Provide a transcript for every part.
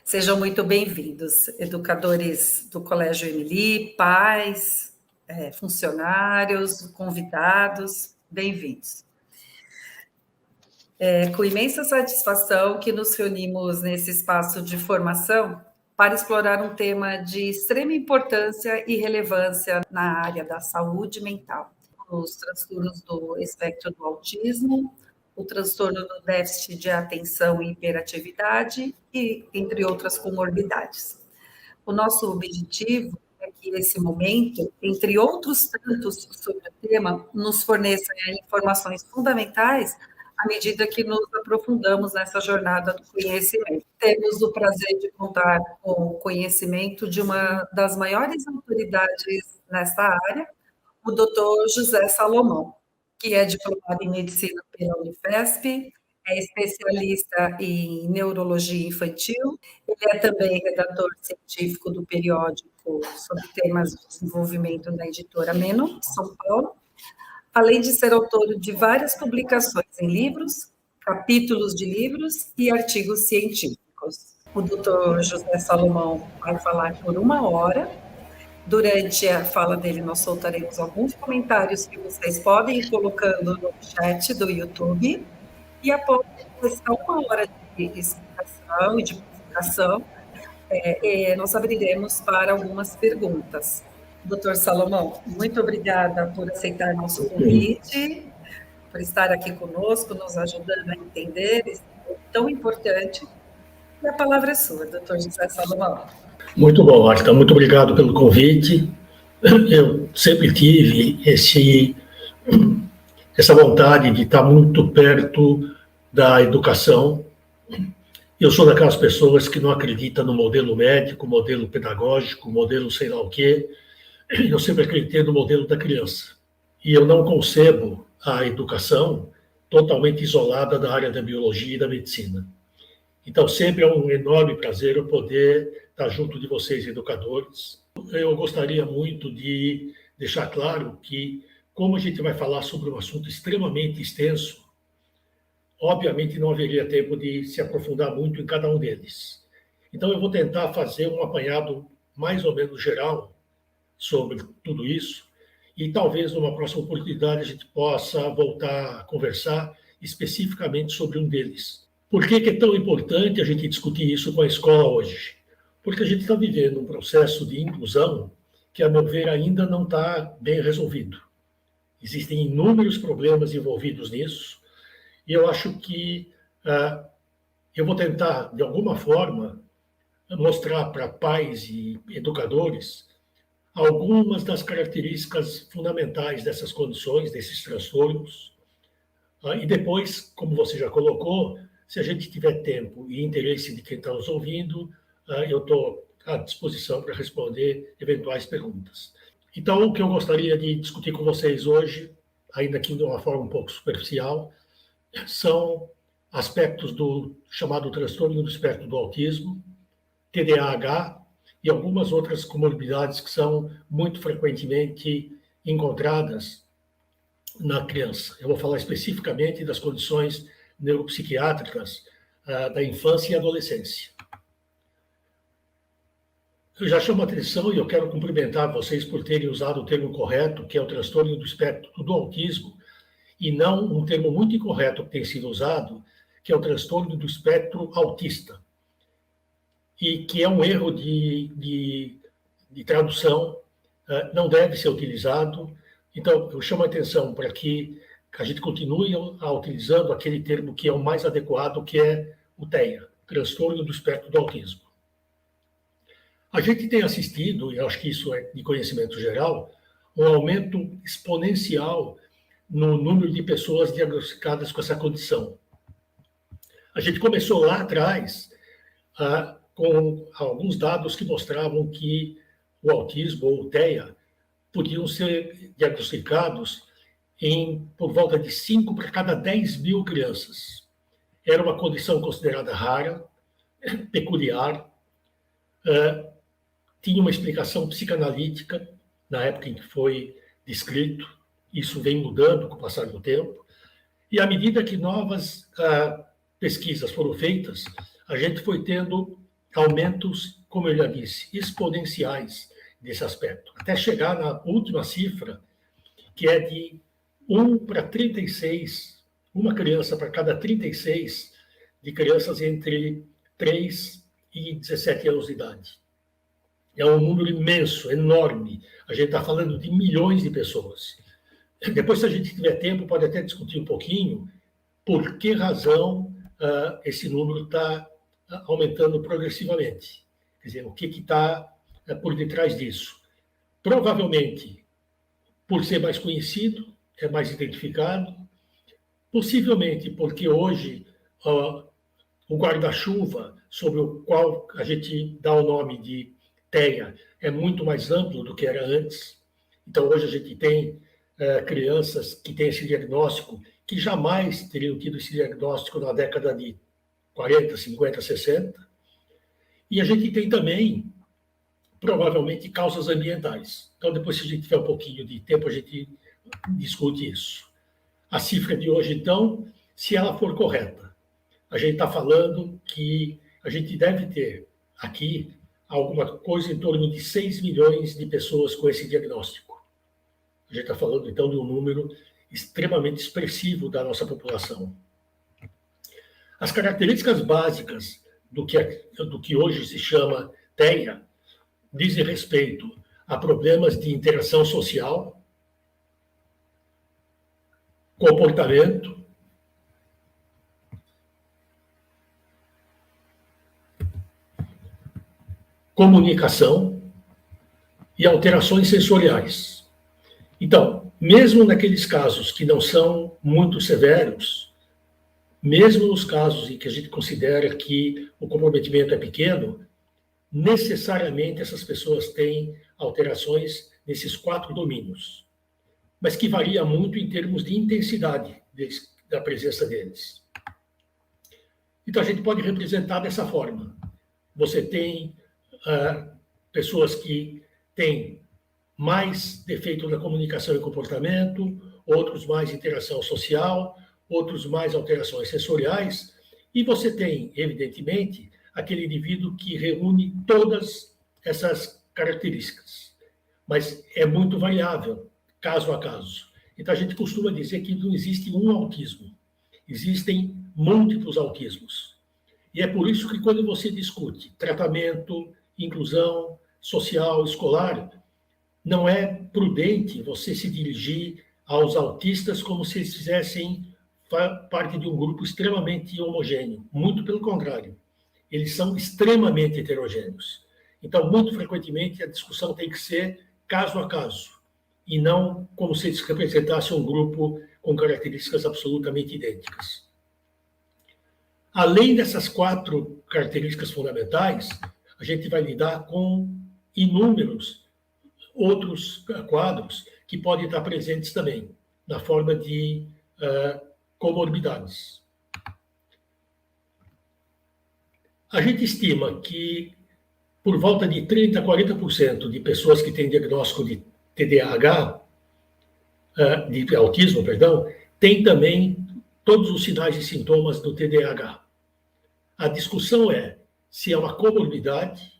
Sejam muito bem-vindos, educadores do Colégio Emily, pais, funcionários, convidados, bem-vindos. É com imensa satisfação que nos reunimos nesse espaço de formação para explorar um tema de extrema importância e relevância na área da saúde mental, os transtornos do espectro do autismo, o transtorno do déficit de atenção e hiperatividade, e entre outras comorbidades. O nosso objetivo é que esse momento, entre outros tantos sobre o tema, nos forneça informações fundamentais à medida que nos aprofundamos nessa jornada do conhecimento. Temos o prazer de contar com o conhecimento de uma das maiores autoridades nesta área, o doutor José Salomão, que é diplomado em medicina pela Unifesp, é especialista em neurologia infantil, ele é também redator científico do periódico sobre temas de desenvolvimento da editora Menon, São Paulo, além de ser autor de várias publicações em livros, capítulos de livros e artigos científicos. O doutor José Salomão vai falar por 1 hora. Durante a fala dele, nós soltaremos alguns comentários que vocês podem ir colocando no chat do YouTube. E após essa 1 hora de explicação e de publicação, nós abriremos para algumas perguntas. Doutor Salomão, muito obrigada por aceitar nosso convite, por estar aqui conosco, nos ajudando a entender esse tema tão importante. E a palavra é sua, doutor José Salomão. Muito bom, Marta. Muito obrigado pelo convite. Eu sempre tive essa vontade de estar muito perto da educação. Eu sou daquelas pessoas que não acreditam no modelo médico, modelo pedagógico, modelo sei lá o quê. Eu sempre acreditei no modelo da criança. E eu não concebo a educação totalmente isolada da área da biologia e da medicina. Então, sempre é um enorme prazer eu poder estar junto de vocês, educadores. Eu gostaria muito de deixar claro que, como a gente vai falar sobre um assunto extremamente extenso, obviamente não haveria tempo de se aprofundar muito em cada um deles. Então, eu vou tentar fazer um apanhado mais ou menos geral sobre tudo isso e talvez numa próxima oportunidade a gente possa voltar a conversar especificamente sobre um deles. Por que é tão importante a gente discutir isso com a escola hoje? Porque a gente está vivendo um processo de inclusão que, a meu ver, ainda não está bem resolvido. Existem inúmeros problemas envolvidos nisso, e eu acho que eu vou tentar, de alguma forma, mostrar para pais e educadores algumas das características fundamentais dessas condições, desses transtornos, e depois, como você já colocou, se a gente tiver tempo e interesse de quem está nos ouvindo, eu estou à disposição para responder eventuais perguntas. Então, o que eu gostaria de discutir com vocês hoje, ainda que de uma forma um pouco superficial, são aspectos do chamado transtorno do espectro do autismo, TDAH e algumas outras comorbidades que são muito frequentemente encontradas na criança. Eu vou falar especificamente das condições neuropsiquiátricas da infância e adolescência. Eu já chamo a atenção e eu quero cumprimentar vocês por terem usado o termo correto, que é o transtorno do espectro do autismo, e não um termo muito incorreto que tem sido usado, que é o transtorno do espectro autista, e que é um erro de tradução, não deve ser utilizado. Então, eu chamo a atenção para que a gente continue utilizando aquele termo que é o mais adequado, que é o TEA, transtorno do espectro do autismo. A gente tem assistido, e acho que isso é de conhecimento geral, um aumento exponencial no número de pessoas diagnosticadas com essa condição. A gente começou lá atrás com alguns dados que mostravam que o autismo, ou o TEA, podiam ser diagnosticados por volta de 5 para cada 10 mil crianças. Era uma condição considerada rara, peculiar, tinha uma explicação psicanalítica na época em que foi descrito, isso vem mudando com o passar do tempo, e à medida que novas pesquisas foram feitas, a gente foi tendo aumentos, como eu já disse, exponenciais desse aspecto, até chegar na última cifra, que é de 1 para 36, uma criança para cada 36 de crianças entre 3 e 17 anos de idade. É um número imenso, enorme. A gente está falando de milhões de pessoas. Depois, se a gente tiver tempo, pode até discutir um pouquinho por que razão esse número está aumentando progressivamente. Quer dizer, o que está por detrás disso. Provavelmente, por ser mais conhecido, é mais identificado, possivelmente porque hoje o guarda-chuva sobre o qual a gente dá o nome de TEA é muito mais amplo do que era antes. Então, hoje a gente tem crianças que têm esse diagnóstico que jamais teriam tido esse diagnóstico na década de 40, 50, 60. E a gente tem também, provavelmente, causas ambientais. Então, depois, se a gente tiver um pouquinho de tempo, a gente discute isso. A cifra de hoje, então, se ela for correta, a gente está falando que a gente deve ter aqui alguma coisa em torno de 6 milhões de pessoas com esse diagnóstico. A gente está falando, então, de um número extremamente expressivo da nossa população. As características básicas do que hoje se chama TEA dizem respeito a problemas de interação social, comportamento, comunicação e alterações sensoriais. Então, mesmo naqueles casos que não são muito severos, mesmo nos casos em que a gente considera que o comprometimento é pequeno, necessariamente essas pessoas têm alterações nesses 4 domínios, mas que varia muito em termos de intensidade da presença deles. Então, a gente pode representar dessa forma. Você tem pessoas que têm mais defeito na comunicação e comportamento, outros mais interação social, outros mais alterações sensoriais, e você tem, evidentemente, aquele indivíduo que reúne todas essas características. Mas é muito variável, caso a caso. Então, a gente costuma dizer que não existe um autismo, existem múltiplos autismos. E é por isso que, quando você discute tratamento, inclusão social, escolar, não é prudente você se dirigir aos autistas como se eles fizessem parte de um grupo extremamente homogêneo. Muito pelo contrário, eles são extremamente heterogêneos. Então, muito frequentemente, a discussão tem que ser caso a caso, e não como se eles representassem um grupo com características absolutamente idênticas. Além dessas 4 características fundamentais, a gente vai lidar com inúmeros outros quadros que podem estar presentes também, na forma de comorbidades. A gente estima que por volta de 30% a 40% de pessoas que têm diagnóstico de TDAH, de autismo, perdão, tem também todos os sinais e sintomas do TDAH. A discussão é se é uma comorbidade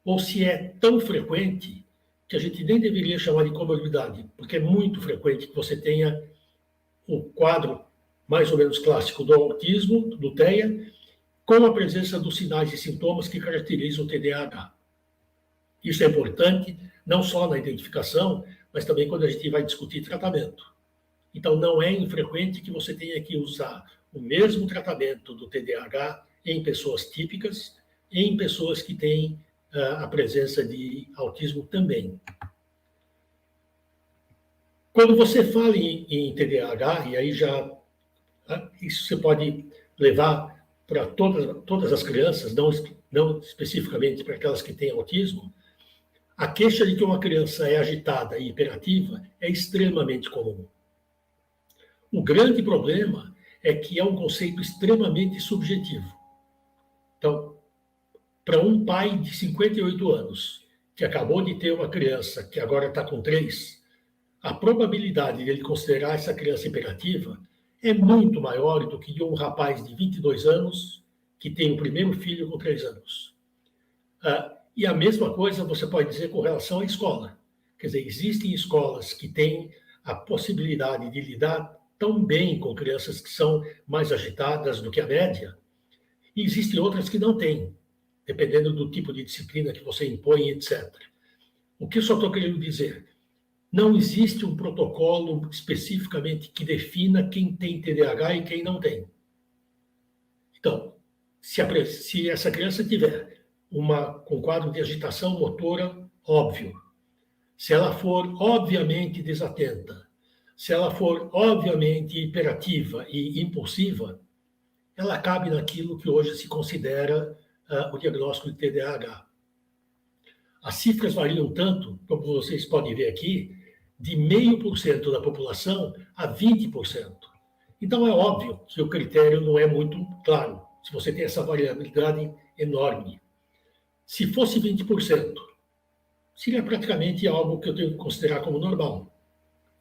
ou se é tão frequente que a gente nem deveria chamar de comorbidade, porque é muito frequente que você tenha o quadro mais ou menos clássico do autismo, do TEA, com a presença dos sinais e sintomas que caracterizam o TDAH. Isso é importante, não só na identificação, mas também quando a gente vai discutir tratamento. Então, não é infrequente que você tenha que usar o mesmo tratamento do TDAH em pessoas típicas e em pessoas que têm a presença de autismo também. Quando você fala em TDAH, e aí já isso você pode levar para todas as crianças, não especificamente para aquelas que têm autismo, a queixa de que uma criança é agitada e hiperativa é extremamente comum. O grande problema é que é um conceito extremamente subjetivo. Então, para um pai de 58 anos, que acabou de ter uma criança que agora está com 3, a probabilidade de ele considerar essa criança hiperativa é muito maior do que de um rapaz de 22 anos que tem o primeiro filho com 3 anos. E a mesma coisa você pode dizer com relação à escola. Quer dizer, existem escolas que têm a possibilidade de lidar tão bem com crianças que são mais agitadas do que a média, e existem outras que não têm, dependendo do tipo de disciplina que você impõe, etc. O que eu só estou querendo dizer? Não existe um protocolo especificamente que defina quem tem TDAH e quem não tem. Então, se essa criança tiver um quadro de agitação motora óbvio, se ela for obviamente desatenta, se ela for obviamente hiperativa e impulsiva, ela cabe naquilo que hoje se considera o diagnóstico de TDAH. As cifras variam tanto, como vocês podem ver aqui, de 0,5% da população a 20%. Então, é óbvio que o critério não é muito claro, se você tem essa variabilidade enorme. Se fosse 20%, seria praticamente algo que eu tenho que considerar como normal.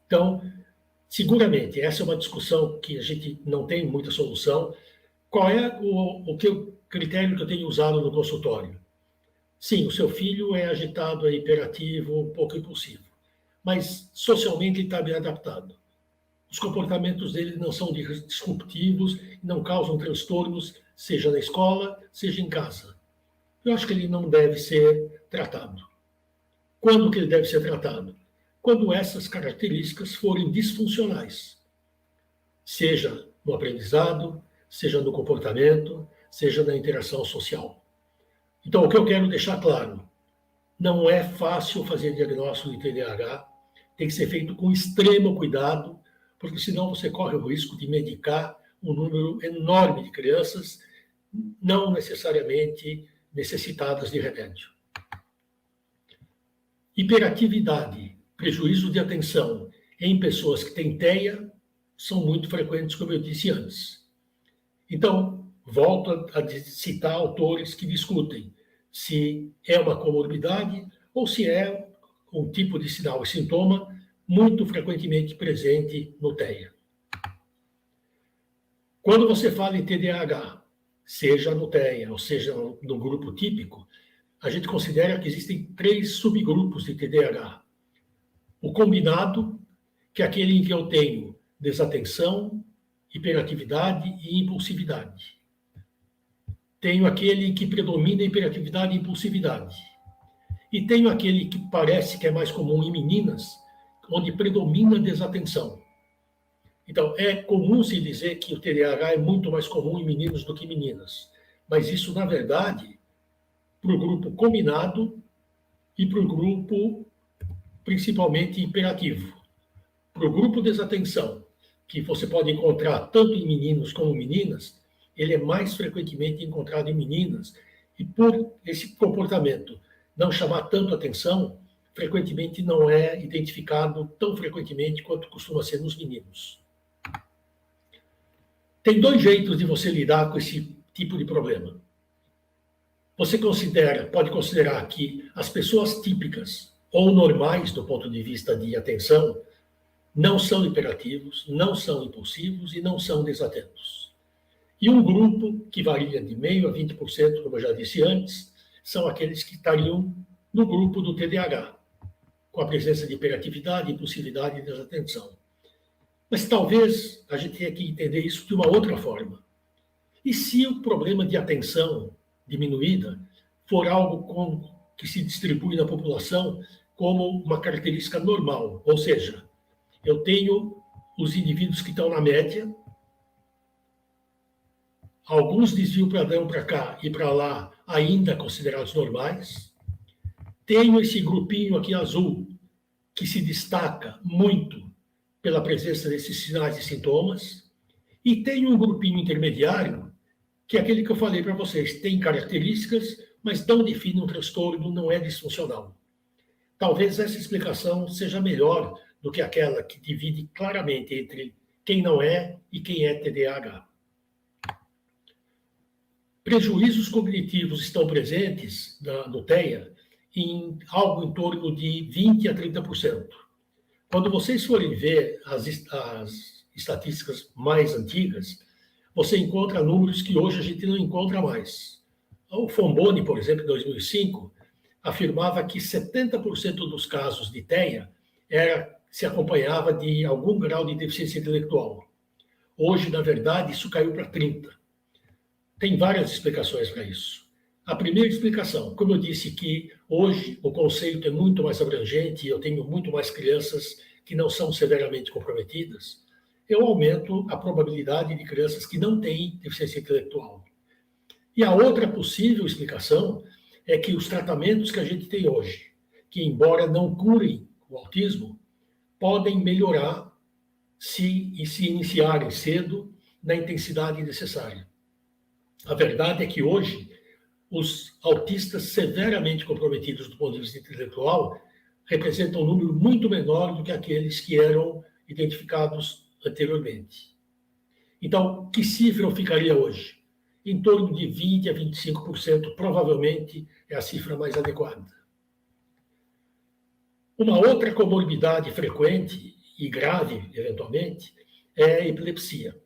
Então, seguramente, essa é uma discussão que a gente não tem muita solução. Qual é o critério que eu tenho usado no consultório? Sim, o seu filho é agitado, é hiperativo, um pouco impulsivo, mas socialmente ele está bem adaptado. Os comportamentos dele não são disruptivos, não causam transtornos, seja na escola, seja em casa. Eu acho que ele não deve ser tratado. Quando que ele deve ser tratado? Quando essas características forem disfuncionais, seja no aprendizado, seja no comportamento, seja na interação social. Então, o que eu quero deixar claro, não é fácil fazer diagnóstico de TDAH, tem que ser feito com extremo cuidado, porque senão você corre o risco de medicar um número enorme de crianças, não necessariamente necessitadas de remédio. Hiperatividade, prejuízo de atenção em pessoas que têm TEA são muito frequentes, como eu disse antes. Então, volto a citar autores que discutem se é uma comorbidade ou se é um tipo de sinal e sintoma muito frequentemente presente no TEA. Quando você fala em TDAH, seja no TEA ou seja no grupo típico, a gente considera que existem 3 subgrupos de TDAH. O combinado, que é aquele em que eu tenho desatenção, hiperatividade e impulsividade. Tenho aquele em que predomina hiperatividade e impulsividade. E tenho aquele que parece que é mais comum em meninas, onde predomina desatenção. Então, é comum se dizer que o TDAH é muito mais comum em meninos do que em meninas. Mas isso, na verdade, para o grupo combinado e para o grupo principalmente hiperativo. Para o grupo desatenção, que você pode encontrar tanto em meninos como meninas, ele é mais frequentemente encontrado em meninas, e por esse comportamento não chamar tanto atenção, frequentemente não é identificado tão frequentemente quanto costuma ser nos meninos. Tem 2 jeitos de você lidar com esse tipo de problema. Você pode considerar que as pessoas típicas ou normais do ponto de vista de atenção não são hiperativos, não são impulsivos e não são desatentos. E um grupo que varia de 0,5% a 20%, como eu já disse antes, são aqueles que estariam no grupo do TDAH, com a presença de hiperatividade, impulsividade e desatenção. Mas talvez a gente tenha que entender isso de uma outra forma. E se o problema de atenção diminuída for algo que se distribui na população como uma característica normal, ou seja, eu tenho os indivíduos que estão na média, alguns desvios para cá e para lá ainda considerados normais, tenho esse grupinho aqui azul que se destaca muito pela presença desses sinais e sintomas, e tenho um grupinho intermediário, que é aquele que eu falei para vocês, tem características, mas não define um transtorno, não é disfuncional. Talvez essa explicação seja melhor do que aquela que divide claramente entre quem não é e quem é TDAH. Prejuízos cognitivos estão presentes no TEA em algo em torno de 20% a 30%. Quando vocês forem ver as estatísticas mais antigas, você encontra números que hoje a gente não encontra mais. O Fomboni, por exemplo, em 2005, afirmava que 70% dos casos de TEA se acompanhava de algum grau de deficiência intelectual. Hoje, na verdade, isso caiu para 30%. Tem várias explicações para isso. A primeira explicação, como eu disse que hoje o conceito é muito mais abrangente e eu tenho muito mais crianças que não são severamente comprometidas, eu aumento a probabilidade de crianças que não têm deficiência intelectual. E a outra possível explicação é que os tratamentos que a gente tem hoje, que embora não curem o autismo, podem melhorar se iniciarem cedo na intensidade necessária. A verdade é que hoje os autistas severamente comprometidos do ponto de vista intelectual representam um número muito menor do que aqueles que eram identificados anteriormente. Então, que cifra eu ficaria hoje? Em torno de 20% a 25%, provavelmente é a cifra mais adequada. Uma outra comorbidade frequente e grave, eventualmente, é a epilepsia.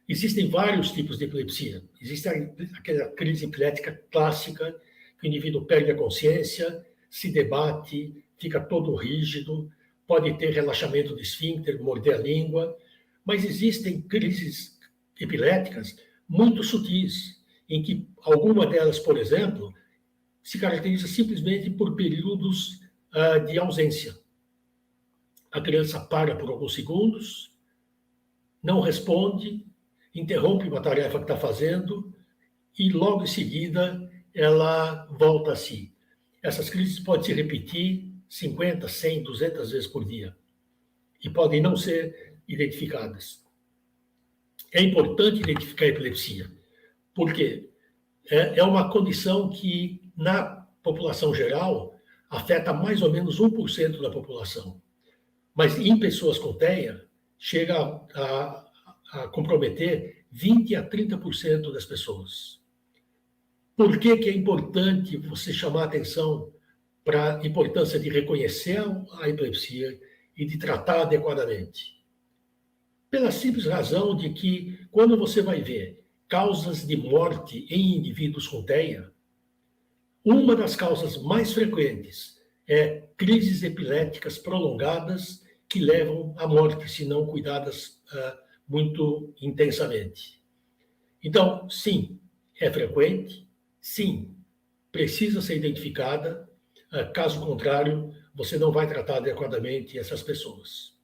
Existem vários tipos de epilepsia. Existe aquela crise epilética clássica, que o indivíduo perde a consciência, se debate, fica todo rígido, pode ter relaxamento do esfíncter, morder a língua, mas existem crises epiléticas muito sutis, em que alguma delas, por exemplo, se caracteriza simplesmente por períodos de ausência. A criança para por alguns segundos, não responde, interrompe uma tarefa que está fazendo e logo em seguida ela volta a si. Essas crises podem se repetir 50, 100, 200 vezes por dia e podem não ser identificadas. É importante identificar a epilepsia, porque é uma condição que, na população geral, afeta mais ou menos 1% da população. Mas em pessoas com TEA, chega a comprometer 20% a 30% das pessoas. Por que é importante você chamar a atenção para a importância de reconhecer a epilepsia e de tratar adequadamente? Pela simples razão de que, quando você vai ver causas de morte em indivíduos com TEA, uma das causas mais frequentes é crises epiléticas prolongadas que levam à morte, se não cuidadas muito intensamente. Então, sim, é frequente, sim, precisa ser identificada, caso contrário, você não vai tratar adequadamente essas pessoas.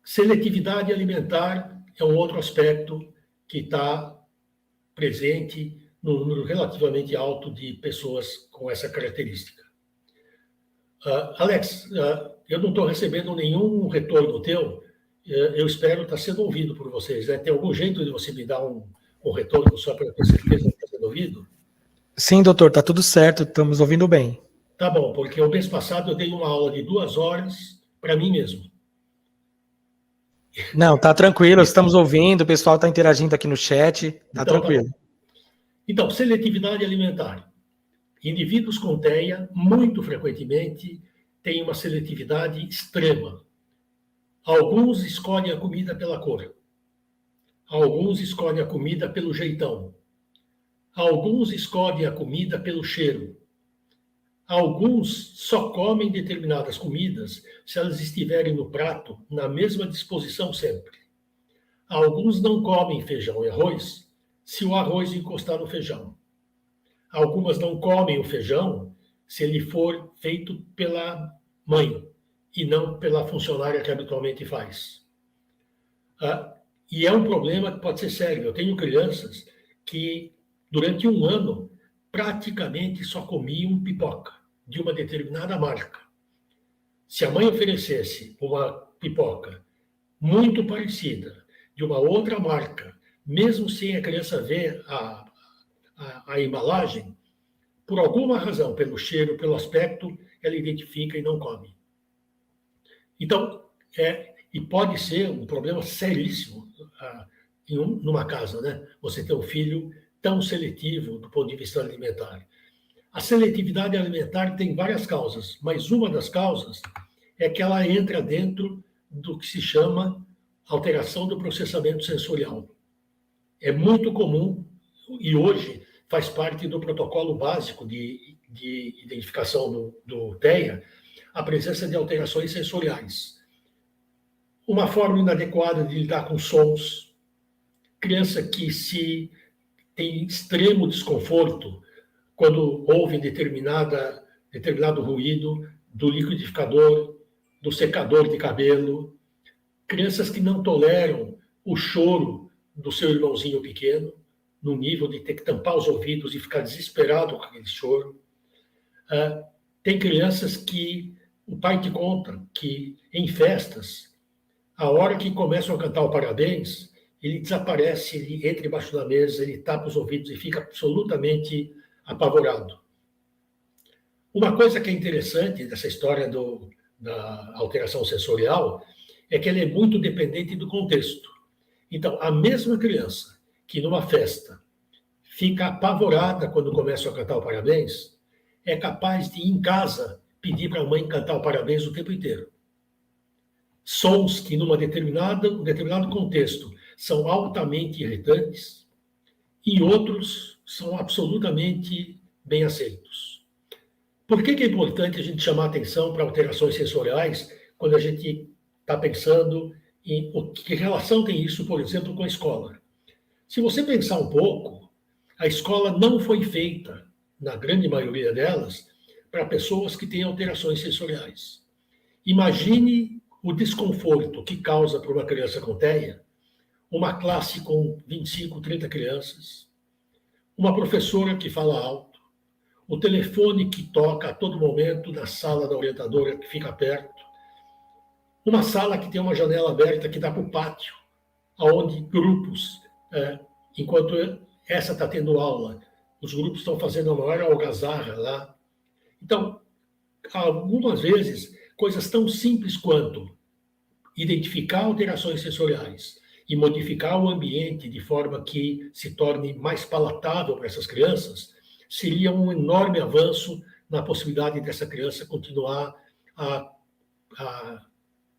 Seletividade alimentar é um outro aspecto que está presente no número relativamente alto de pessoas com essa característica. Alex, eu não estou recebendo nenhum retorno teu, eu espero estar sendo ouvido por vocês. Né? Tem algum jeito de você me dar um retorno só para ter certeza que está sendo ouvido? Sim, doutor, está tudo certo, estamos ouvindo bem. Tá bom, porque o mês passado eu dei uma aula de 2 horas para mim mesmo. Não, tá tranquilo, estamos ouvindo, o pessoal está interagindo aqui no chat, tá Então, tranquilo. Então, seletividade alimentar. Indivíduos com TEA, muito frequentemente, têm uma seletividade extrema. Alguns escolhem a comida pela cor. Alguns escolhem a comida pelo jeitão. Alguns escolhem a comida pelo cheiro. Alguns só comem determinadas comidas se elas estiverem no prato na mesma disposição sempre. Alguns não comem feijão e arroz se o arroz encostar no feijão. Algumas não comem o feijão se ele for feito pela mãe e não pela funcionária que habitualmente faz. E é um problema que pode ser sério. Eu tenho crianças que, durante 1 ano, praticamente só comiam pipoca de uma determinada marca. Se a mãe oferecesse uma pipoca muito parecida, de uma outra marca, mesmo sem a criança ver a embalagem, por alguma razão, pelo cheiro, pelo aspecto, ela identifica e não come. Então, e pode ser um problema seríssimo numa casa, né? Você ter um filho tão seletivo do ponto de vista alimentar. A seletividade alimentar tem várias causas, mas uma das causas é que ela entra dentro do que se chama alteração do processamento sensorial. é muito comum, e hoje faz parte do protocolo básico de identificação do TEA, a presença de alterações sensoriais. Uma forma inadequada de lidar com sons, criança que se tem extremo desconforto quando ouve determinado ruído do liquidificador, do secador de cabelo, crianças que não toleram o choro do seu irmãozinho pequeno, no nível de ter que tampar os ouvidos e ficar desesperado com aquele choro. Tem crianças que o pai te conta que em festas, a hora que começam a cantar o parabéns, ele desaparece, ele entra embaixo da mesa, ele tapa os ouvidos e fica absolutamente apavorado. Uma coisa que é interessante dessa história da alteração sensorial é que ela é muito dependente do contexto. Então, a mesma criança que numa festa fica apavorada quando começam a cantar o parabéns, é capaz de, em casa, pedir para a mãe cantar o parabéns o tempo inteiro. Sons que, num determinado contexto, são altamente irritantes e outros são absolutamente bem aceitos. Por que é importante a gente chamar atenção para alterações sensoriais quando a gente está pensando em que relação tem isso, por exemplo, com a escola? Se você pensar um pouco, a escola não foi feita, na grande maioria delas, para pessoas que têm alterações sensoriais. Imagine o desconforto que causa para uma criança com TEA, uma classe com 25, 30 crianças, uma professora que fala alto, o telefone que toca a todo momento na sala da orientadora que fica perto, uma sala que tem uma janela aberta que dá para o pátio, onde grupos, enquanto essa está tendo aula, os grupos estão fazendo a maior algazarra lá. Então, algumas vezes, coisas tão simples quanto identificar alterações sensoriais e modificar o ambiente de forma que se torne mais palatável para essas crianças, seria um enorme avanço na possibilidade dessa criança continuar a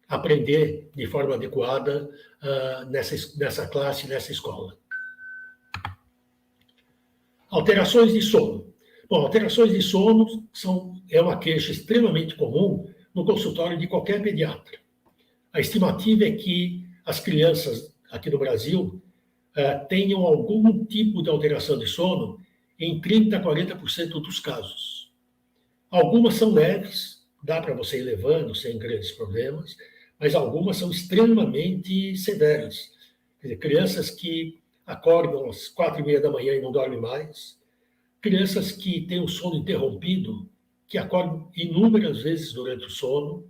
aprender de forma adequada nessa classe, nessa escola. Alterações de sono. Bom, alterações de sono é uma queixa extremamente comum no consultório de qualquer pediatra. A estimativa é que as crianças aqui no Brasil tenham algum tipo de alteração de sono em 30% a 40% dos casos. Algumas são leves, dá para você ir levando sem grandes problemas, mas algumas são extremamente severas. Quer dizer, crianças que acordam às 4h30 da manhã e não dormem mais, crianças que têm o sono interrompido, que acordam inúmeras vezes durante o sono,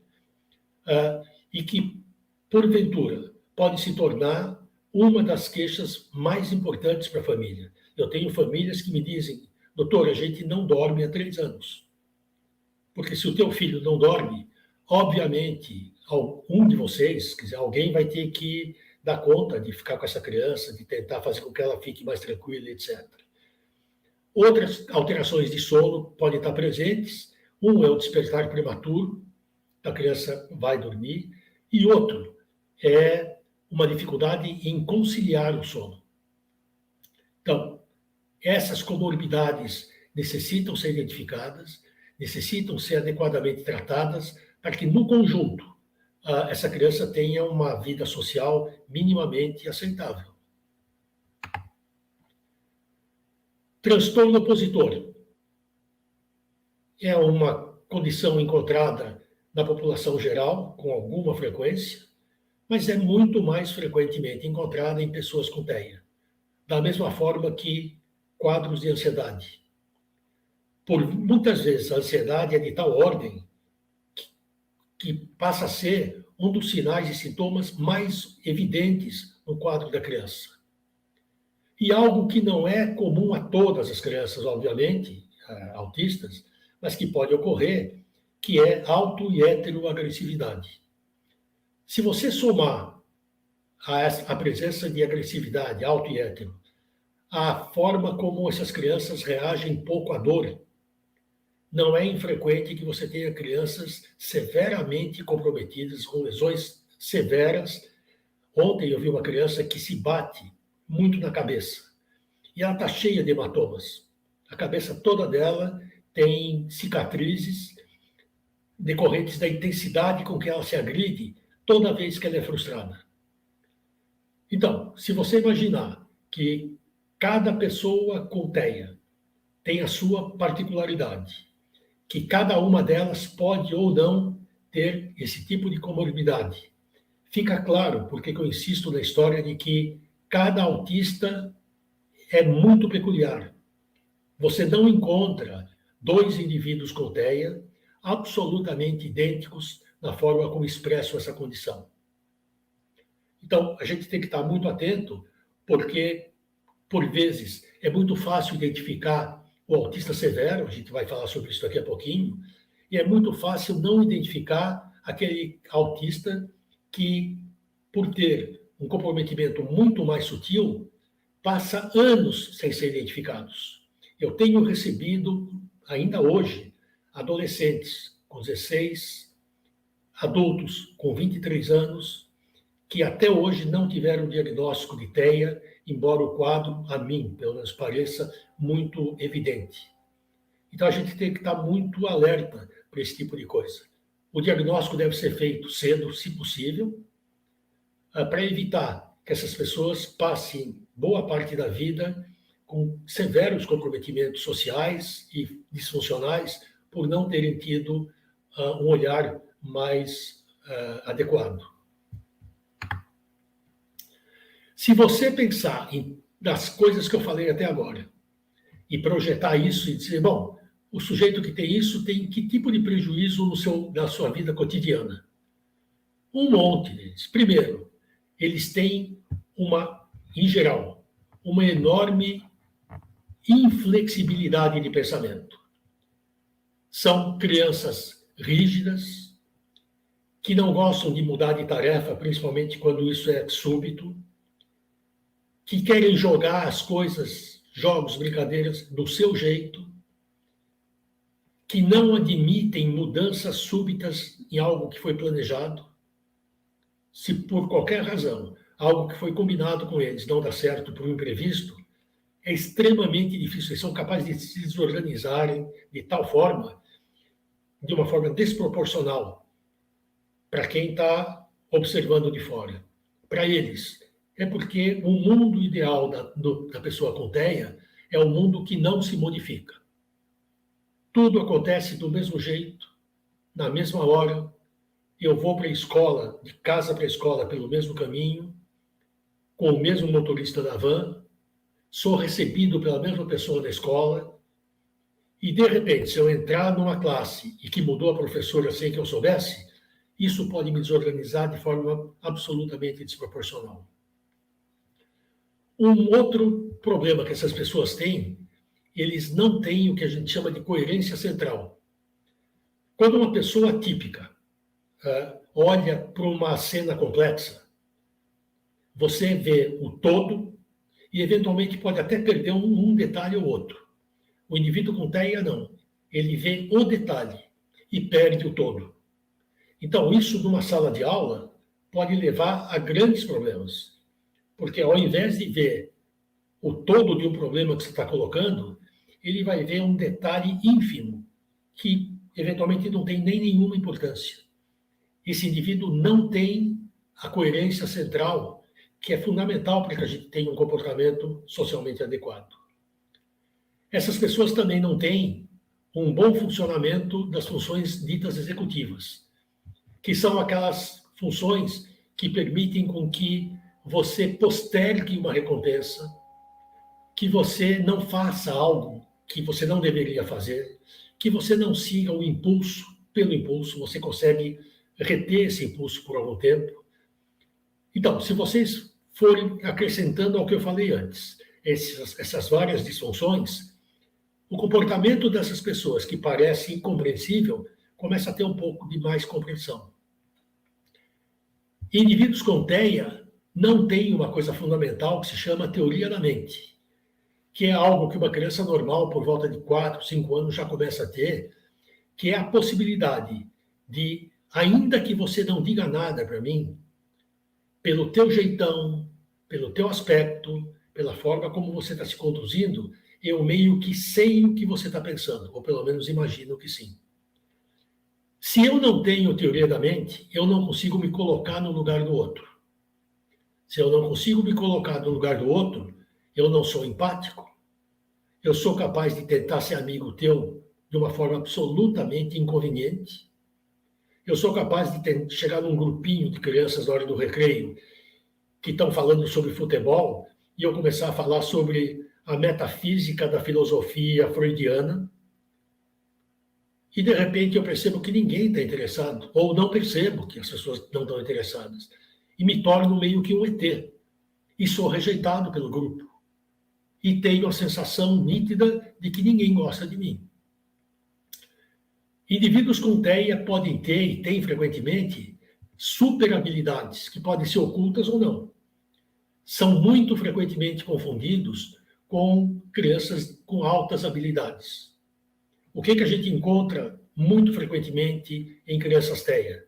e que, porventura, pode se tornar uma das queixas mais importantes para a família. Eu tenho famílias que me dizem, doutor, a gente não dorme há 3 anos. Porque se o teu filho não dorme, obviamente, um de vocês, quer dizer, alguém vai ter que dar conta de ficar com essa criança, de tentar fazer com que ela fique mais tranquila, etc. Outras alterações de sono podem estar presentes. Um é o despertar prematuro, a criança vai dormir, e outro é uma dificuldade em conciliar o sono. Então, essas comorbidades necessitam ser identificadas, necessitam ser adequadamente tratadas, para que, no conjunto, essa criança tenha uma vida social minimamente aceitável. Transtorno opositor é uma condição encontrada na população geral, com alguma frequência, mas é muito mais frequentemente encontrada em pessoas com TEA, da mesma forma que quadros de ansiedade. Por muitas vezes, a ansiedade é de tal ordem que passa a ser um dos sinais e sintomas mais evidentes no quadro da criança. E algo que não é comum a todas as crianças, obviamente, autistas, mas que pode ocorrer, que é auto- e heteroagressividade. Se você somar a presença de agressividade, auto e hétero, a forma como essas crianças reagem pouco à dor, não é infrequente que você tenha crianças severamente comprometidas, com lesões severas. Ontem eu vi uma criança que se bate muito na cabeça. E ela está cheia de hematomas. A cabeça toda dela tem cicatrizes decorrentes da intensidade com que ela se agride toda vez que ela é frustrada. Então, se você imaginar que cada pessoa com TEA tem a sua particularidade, que cada uma delas pode ou não ter esse tipo de comorbidade, fica claro porque eu insisto na história de que cada autista é muito peculiar. Você não encontra dois indivíduos com TEA absolutamente idênticos na forma como expressam essa condição. Então, a gente tem que estar muito atento, porque, por vezes, é muito fácil identificar o autista severo, a gente vai falar sobre isso daqui a pouquinho, e é muito fácil não identificar aquele autista que, por ter um comprometimento muito mais sutil, passa anos sem ser identificados. Eu tenho recebido, ainda hoje, adolescentes com 16, adultos com 23 anos, que até hoje não tiveram diagnóstico de TEA, embora o quadro, a mim, pelo menos pareça, muito evidente. Então, a gente tem que estar muito alerta para esse tipo de coisa. O diagnóstico deve ser feito cedo, se possível, para evitar que essas pessoas passem boa parte da vida com severos comprometimentos sociais e disfuncionais por não terem tido um olhar mais adequado. Se você pensar nas coisas que eu falei até agora e projetar isso e dizer, bom, o sujeito que tem isso tem que tipo de prejuízo na sua vida cotidiana? Um monte deles. Primeiro, eles têm em geral, uma enorme inflexibilidade de pensamento. São crianças rígidas, que não gostam de mudar de tarefa, principalmente quando isso é súbito, que querem jogar as coisas, jogos, brincadeiras, do seu jeito, que não admitem mudanças súbitas em algo que foi planejado. Se por qualquer razão, algo que foi combinado com eles não dá certo por um imprevisto, é extremamente difícil. Eles são capazes de se desorganizarem de tal forma, de uma forma desproporcional, para quem está observando de fora. Para eles, é porque o mundo ideal da pessoa com TEA é um mundo que não se modifica. Tudo acontece do mesmo jeito, na mesma hora. Eu vou para a escola, de casa para a escola, pelo mesmo caminho, com o mesmo motorista da van, sou recebido pela mesma pessoa na escola, e, de repente, se eu entrar numa classe e que mudou a professora sem que eu soubesse, isso pode me desorganizar de forma absolutamente desproporcional. Um outro problema que essas pessoas têm, eles não têm o que a gente chama de coerência central. Quando uma pessoa típica olha para uma cena complexa, você vê o todo e, eventualmente, pode até perder um detalhe ou outro. O indivíduo com TEA, não. Ele vê o detalhe e perde o todo. Então, isso numa sala de aula pode levar a grandes problemas. Porque, ao invés de ver o todo de um problema que você está colocando, ele vai ver um detalhe ínfimo que, eventualmente, não tem nem nenhuma importância. Esse indivíduo não tem a coerência central, que é fundamental para que a gente tenha um comportamento socialmente adequado. Essas pessoas também não têm um bom funcionamento das funções ditas executivas, que são aquelas funções que permitem com que você postergue uma recompensa, que você não faça algo que você não deveria fazer, que você não siga o impulso pelo impulso, você consegue reter esse impulso por algum tempo. Então, se vocês forem acrescentando ao que eu falei antes, essas várias disfunções, o comportamento dessas pessoas que parece incompreensível começa a ter um pouco de mais compreensão. Indivíduos com TEA não têm uma coisa fundamental que se chama teoria da mente, que é algo que uma criança normal, por volta de 4, 5 anos, já começa a ter, que é a possibilidade de, ainda que você não diga nada para mim, pelo teu jeitão, pelo teu aspecto, pela forma como você está se conduzindo, eu meio que sei o que você está pensando, ou pelo menos imagino que sim. Se eu não tenho teoria da mente, eu não consigo me colocar no lugar do outro. Se eu não consigo me colocar no lugar do outro, eu não sou empático. Eu sou capaz de tentar ser amigo teu de uma forma absolutamente inconveniente. Eu sou capaz de chegar num grupinho de crianças na hora do recreio que estão falando sobre futebol e eu começar a falar sobre a metafísica da filosofia freudiana e, de repente, eu percebo que ninguém está interessado, ou não percebo que as pessoas não estão interessadas, e me torno meio que um ET, e sou rejeitado pelo grupo, e tenho a sensação nítida de que ninguém gosta de mim. Indivíduos com TEA podem ter, e têm frequentemente, super habilidades, que podem ser ocultas ou não. São muito frequentemente confundidos com crianças com altas habilidades. O que a gente encontra muito frequentemente em crianças TEA?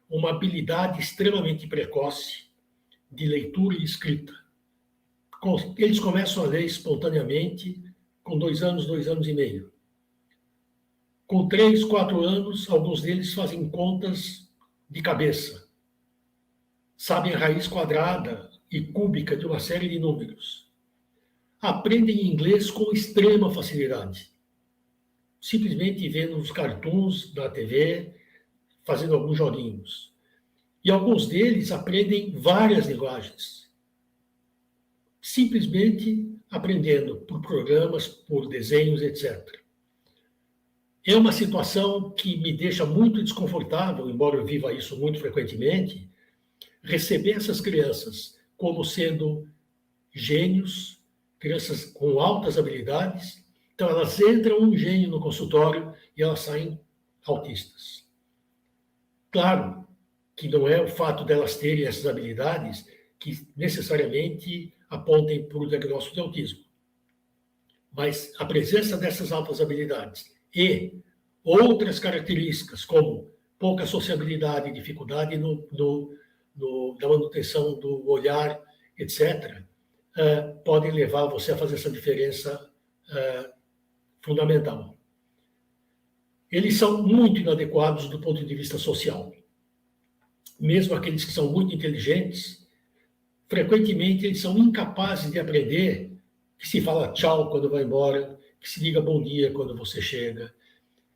Uma habilidade extremamente precoce de leitura e escrita. Eles começam a ler espontaneamente com 2 anos, 2 anos e meio. Com 3, 4 anos, alguns deles fazem contas de cabeça. Sabem a raiz quadrada e cúbica de uma série de números. Aprendem inglês com extrema facilidade. Simplesmente vendo os cartoons na TV, fazendo alguns joguinhos. E alguns deles aprendem várias linguagens. Simplesmente aprendendo por programas, por desenhos, etc. É uma situação que me deixa muito desconfortável, embora eu viva isso muito frequentemente, receber essas crianças como sendo gênios, crianças com altas habilidades. Então, elas entram um gênio no consultório e elas saem autistas. Claro que não é o fato delas terem essas habilidades que necessariamente apontem para o diagnóstico de autismo. Mas a presença dessas altas habilidades e outras características, como pouca sociabilidade, dificuldade na manutenção do olhar, etc., podem levar você a fazer essa diferença fundamental. Eles são muito inadequados do ponto de vista social. Mesmo aqueles que são muito inteligentes, frequentemente eles são incapazes de aprender que se fala tchau quando vai embora, que se diga bom dia quando você chega.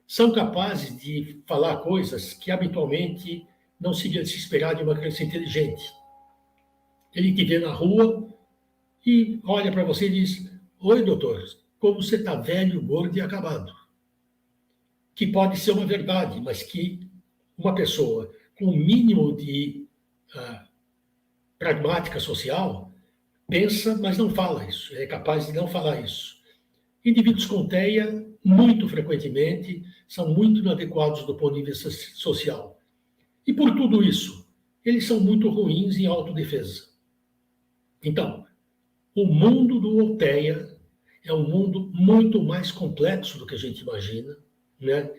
São capazes de falar coisas que habitualmente não seria de se esperar de uma criança inteligente. Ele te vê na rua e olha para você e diz: oi, doutor, como você está velho, gordo e acabado. Que pode ser uma verdade, mas que uma pessoa com o mínimo de pragmática social pensa, mas não fala isso, é capaz de não falar isso. Indivíduos com TEA, muito frequentemente, são muito inadequados do ponto de vista social. E por tudo isso, eles são muito ruins em autodefesa. Então, o mundo do TEA é um mundo muito mais complexo do que a gente imagina, né?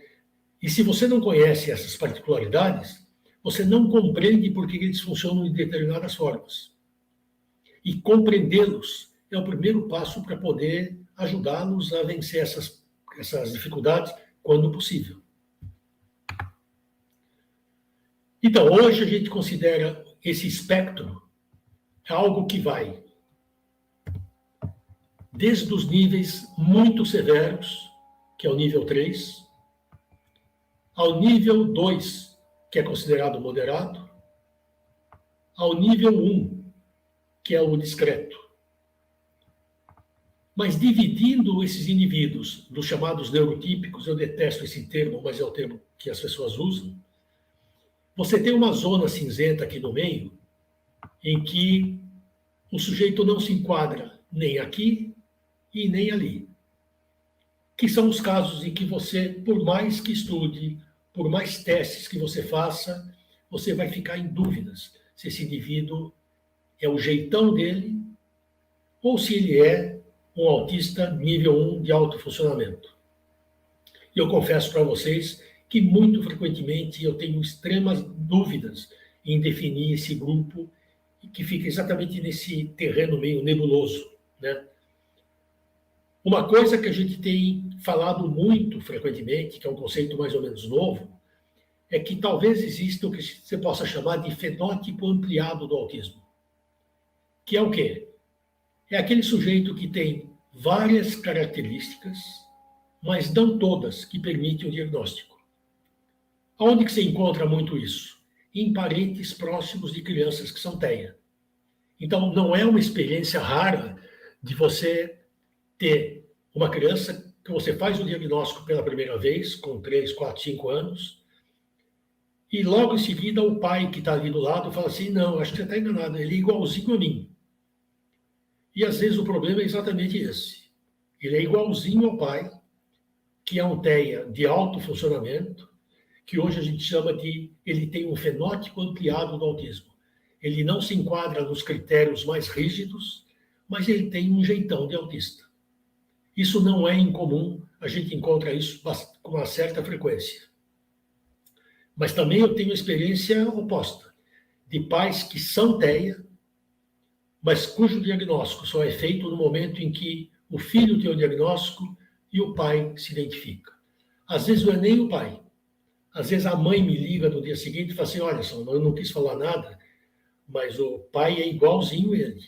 E se você não conhece essas particularidades, você não compreende por que eles funcionam de determinadas formas. E compreendê-los é o primeiro passo para poder ajudá-los a vencer essas dificuldades quando possível. Então, hoje a gente considera esse espectro algo que vai desde os níveis muito severos, que é o nível 3, ao nível 2, que é considerado moderado, ao nível 1, que é o discreto. Mas dividindo esses indivíduos dos chamados neurotípicos, eu detesto esse termo, mas é o termo que as pessoas usam, você tem uma zona cinzenta aqui no meio, em que o sujeito não se enquadra nem aqui e nem ali. Que são os casos em que você, por mais que estude, por mais testes que você faça, você vai ficar em dúvidas se esse indivíduo é o jeitão dele ou se ele é um autista nível 1 de alto funcionamento. E eu confesso para vocês que muito frequentemente eu tenho extremas dúvidas em definir esse grupo que fica exatamente nesse terreno meio nebuloso, né? Uma coisa que a gente tem falado muito frequentemente, que é um conceito mais ou menos novo, é que talvez exista o que você possa chamar de fenótipo ampliado do autismo. Que é o quê? É aquele sujeito que tem várias características, mas não todas que permitem o diagnóstico. Onde que se encontra muito isso? Em parentes próximos de crianças que são TEA. Então, não é uma experiência rara de você ter uma criança que você faz o diagnóstico pela primeira vez, com 3, 4, 5 anos, e logo em seguida o pai que está ali do lado fala assim, não, acho que você está enganado, ele é igualzinho a mim. E às vezes o problema é exatamente esse. Ele é igualzinho ao pai, que é um TEA de alto funcionamento, que hoje a gente chama de, ele tem um fenótipo ampliado do autismo. Ele não se enquadra nos critérios mais rígidos, mas ele tem um jeitão de autista. Isso não é incomum, a gente encontra isso com uma certa frequência. Mas também eu tenho experiência oposta, de pais que são TEA, mas cujo diagnóstico só é feito no momento em que o filho tem o diagnóstico e o pai se identifica. Às vezes não é nem o pai. Às vezes a mãe me liga no dia seguinte e fala assim, olha só, eu não quis falar nada, mas o pai é igualzinho ele.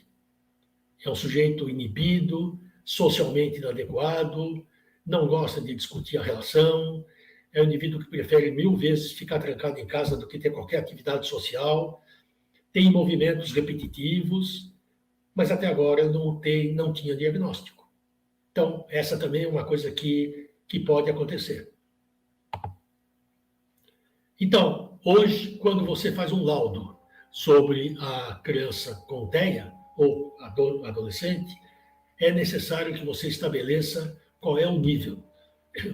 É um sujeito inibido, socialmente inadequado, não gosta de discutir a relação, é um indivíduo que prefere 1000 vezes ficar trancado em casa do que ter qualquer atividade social, tem movimentos repetitivos, mas até agora não tinha diagnóstico. Então, essa também é uma coisa que pode acontecer. Então, hoje, quando você faz um laudo sobre a criança com TEA, ou adolescente, é necessário que você estabeleça qual é o nível.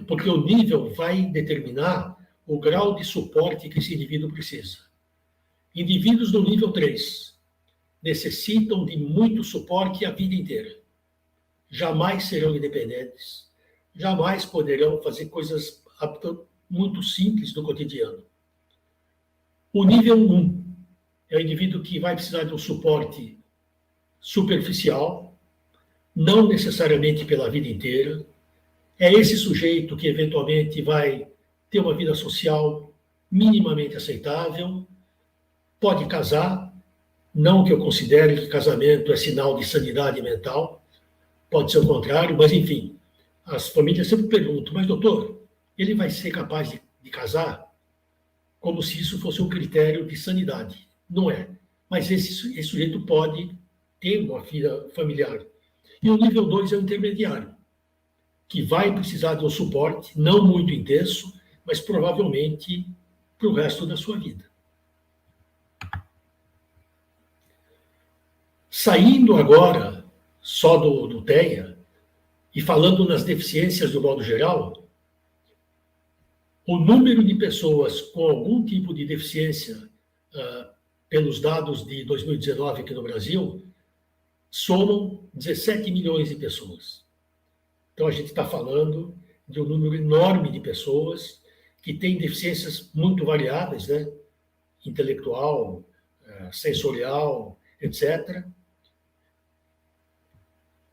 Porque o nível vai determinar o grau de suporte que esse indivíduo precisa. Indivíduos do nível 3 necessitam de muito suporte a vida inteira. Jamais serão independentes, jamais poderão fazer coisas muito simples do cotidiano. O nível 1 é o indivíduo que vai precisar de um suporte superficial, não necessariamente pela vida inteira. É esse sujeito que eventualmente vai ter uma vida social minimamente aceitável, pode casar, não que eu considere que casamento é sinal de sanidade mental, pode ser o contrário, mas enfim, as famílias sempre perguntam, mas doutor, ele vai ser capaz de casar? Como se isso fosse um critério de sanidade. Não é. Mas esse sujeito pode ter uma vida familiar. E o nível 2 é o intermediário, que vai precisar de um suporte, não muito intenso, mas provavelmente para o resto da sua vida. Saindo agora só do TEA e falando nas deficiências do modo geral, o número de pessoas com algum tipo de deficiência, pelos dados de 2019 aqui no Brasil, somam 17 milhões de pessoas. Então, a gente está falando de um número enorme de pessoas que têm deficiências muito variáveis, né? Intelectual, sensorial, etc.,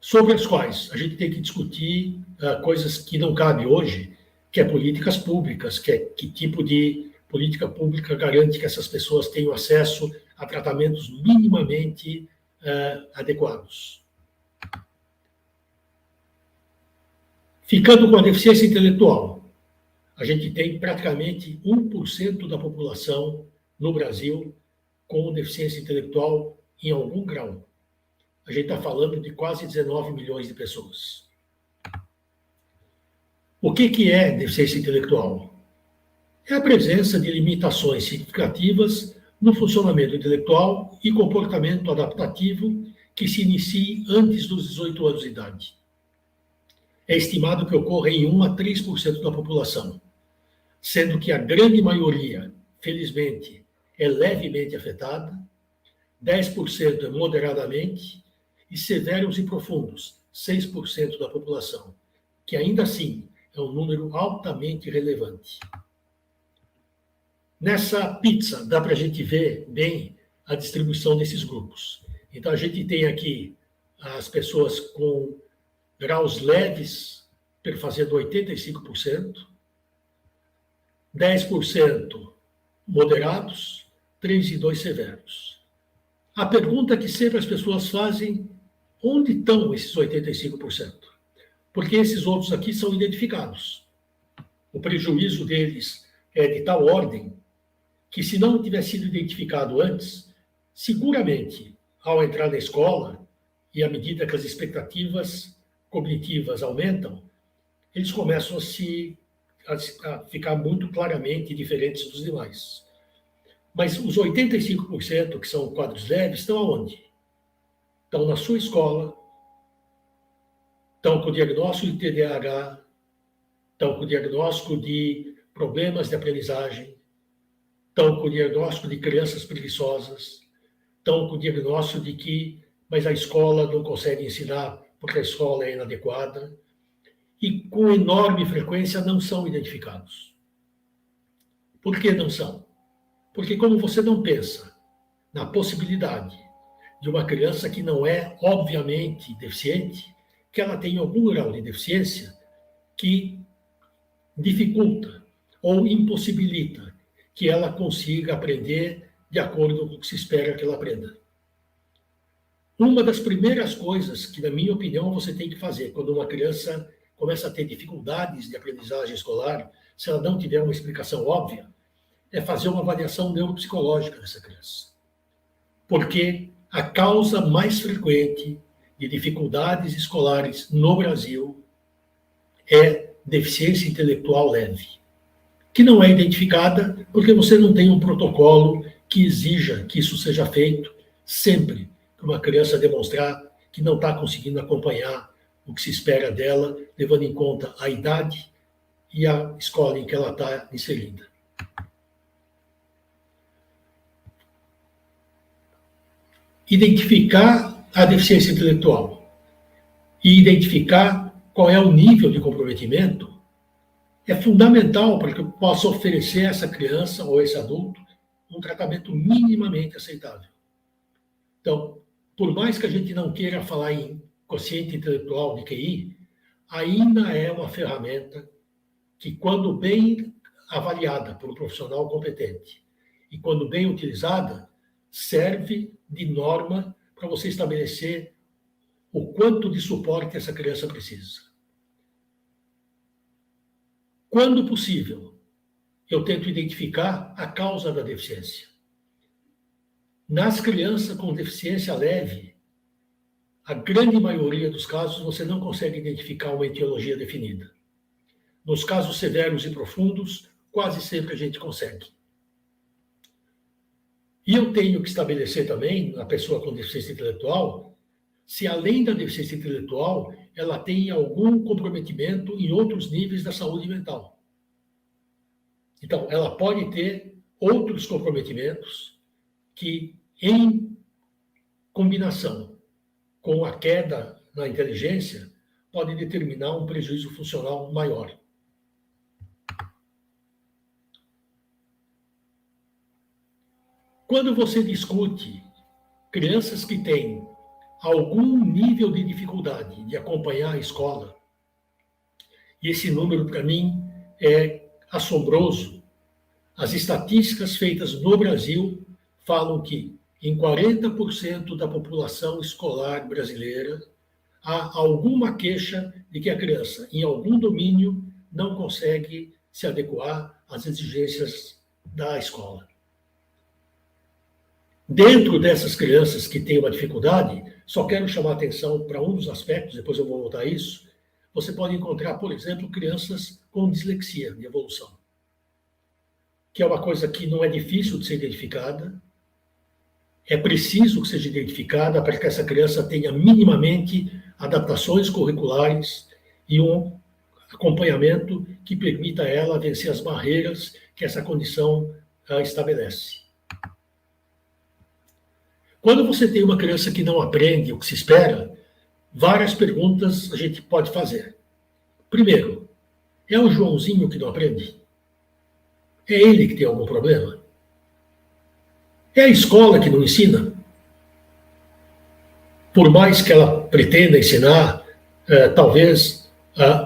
sobre as quais a gente tem que discutir coisas que não cabem hoje, que é políticas públicas, que tipo de política pública garante que essas pessoas tenham acesso a tratamentos minimamente adequados. Ficando com a deficiência intelectual, a gente tem praticamente 1% da população no Brasil com deficiência intelectual em algum grau. A gente está falando de quase 19 milhões de pessoas. O que é deficiência intelectual? É a presença de limitações significativas no funcionamento intelectual e comportamento adaptativo que se inicie antes dos 18 anos de idade. É estimado que ocorra em 1 a 3% da população, sendo que a grande maioria, felizmente, é levemente afetada, 10% é moderadamente, e severos e profundos, 6% da população, que ainda assim é um número altamente relevante. Nessa pizza dá para a gente ver bem a distribuição desses grupos. Então a gente tem aqui as pessoas com graus leves perfazendo 85%, 10% moderados, 3 e 2 severos. A pergunta que sempre as pessoas fazem, onde estão esses 85%? Porque esses outros aqui são identificados. O prejuízo deles é de tal ordem que, se não tivesse sido identificado antes, seguramente, ao entrar na escola, e à medida que as expectativas cognitivas aumentam, eles começam a ficar muito claramente diferentes dos demais. Mas os 85%, que são quadros leves, estão aonde? Estão na sua escola, estão com o diagnóstico de TDAH, estão com o diagnóstico de problemas de aprendizagem, estão com o diagnóstico de crianças preguiçosas, estão com o diagnóstico de que, mas a escola não consegue ensinar porque a escola é inadequada, e com enorme frequência não são identificados. Por que não são? Porque como você não pensa na possibilidade de uma criança que não é obviamente deficiente, que ela tem algum grau de deficiência que dificulta ou impossibilita que ela consiga aprender de acordo com o que se espera que ela aprenda. Uma das primeiras coisas que, na minha opinião, você tem que fazer quando uma criança começa a ter dificuldades de aprendizagem escolar, se ela não tiver uma explicação óbvia, é fazer uma avaliação neuropsicológica dessa criança. Porque a causa mais frequente de dificuldades escolares no Brasil é deficiência intelectual leve, que não é identificada porque você não tem um protocolo que exija que isso seja feito sempre que uma criança demonstrar que não está conseguindo acompanhar o que se espera dela, levando em conta a idade e a escola em que ela está inserida. Identificar a deficiência intelectual e identificar qual é o nível de comprometimento é fundamental para que eu possa oferecer a essa criança ou esse adulto um tratamento minimamente aceitável. Então, por mais que a gente não queira falar em quociente intelectual de QI, ainda é uma ferramenta que, quando bem avaliada por um profissional competente e quando bem utilizada, serve de norma para você estabelecer o quanto de suporte essa criança precisa. Quando possível, eu tento identificar a causa da deficiência. Nas crianças com deficiência leve, a grande maioria dos casos você não consegue identificar uma etiologia definida. Nos casos severos e profundos, quase sempre a gente consegue. E eu tenho que estabelecer também, na pessoa com deficiência intelectual, se além da deficiência intelectual, ela tem algum comprometimento em outros níveis da saúde mental. Então, ela pode ter outros comprometimentos que, em combinação com a queda na inteligência, podem determinar um prejuízo funcional maior. Quando você discute crianças que têm algum nível de dificuldade de acompanhar a escola, e esse número, para mim, é assombroso, as estatísticas feitas no Brasil falam que em 40% da população escolar brasileira há alguma queixa de que a criança, em algum domínio, não consegue se adequar às exigências da escola. Dentro dessas crianças que têm uma dificuldade, só quero chamar a atenção para um dos aspectos, depois eu vou voltar a isso. Você pode encontrar, por exemplo, crianças com dislexia de evolução, que é uma coisa que não é difícil de ser identificada, é preciso que seja identificada para que essa criança tenha minimamente adaptações curriculares e um acompanhamento que permita a ela vencer as barreiras que essa condição estabelece. Quando você tem uma criança que não aprende o que se espera, várias perguntas a gente pode fazer. Primeiro, é o Joãozinho que não aprende? É ele que tem algum problema? É a escola que não ensina? por mais que ela pretenda ensinar, talvez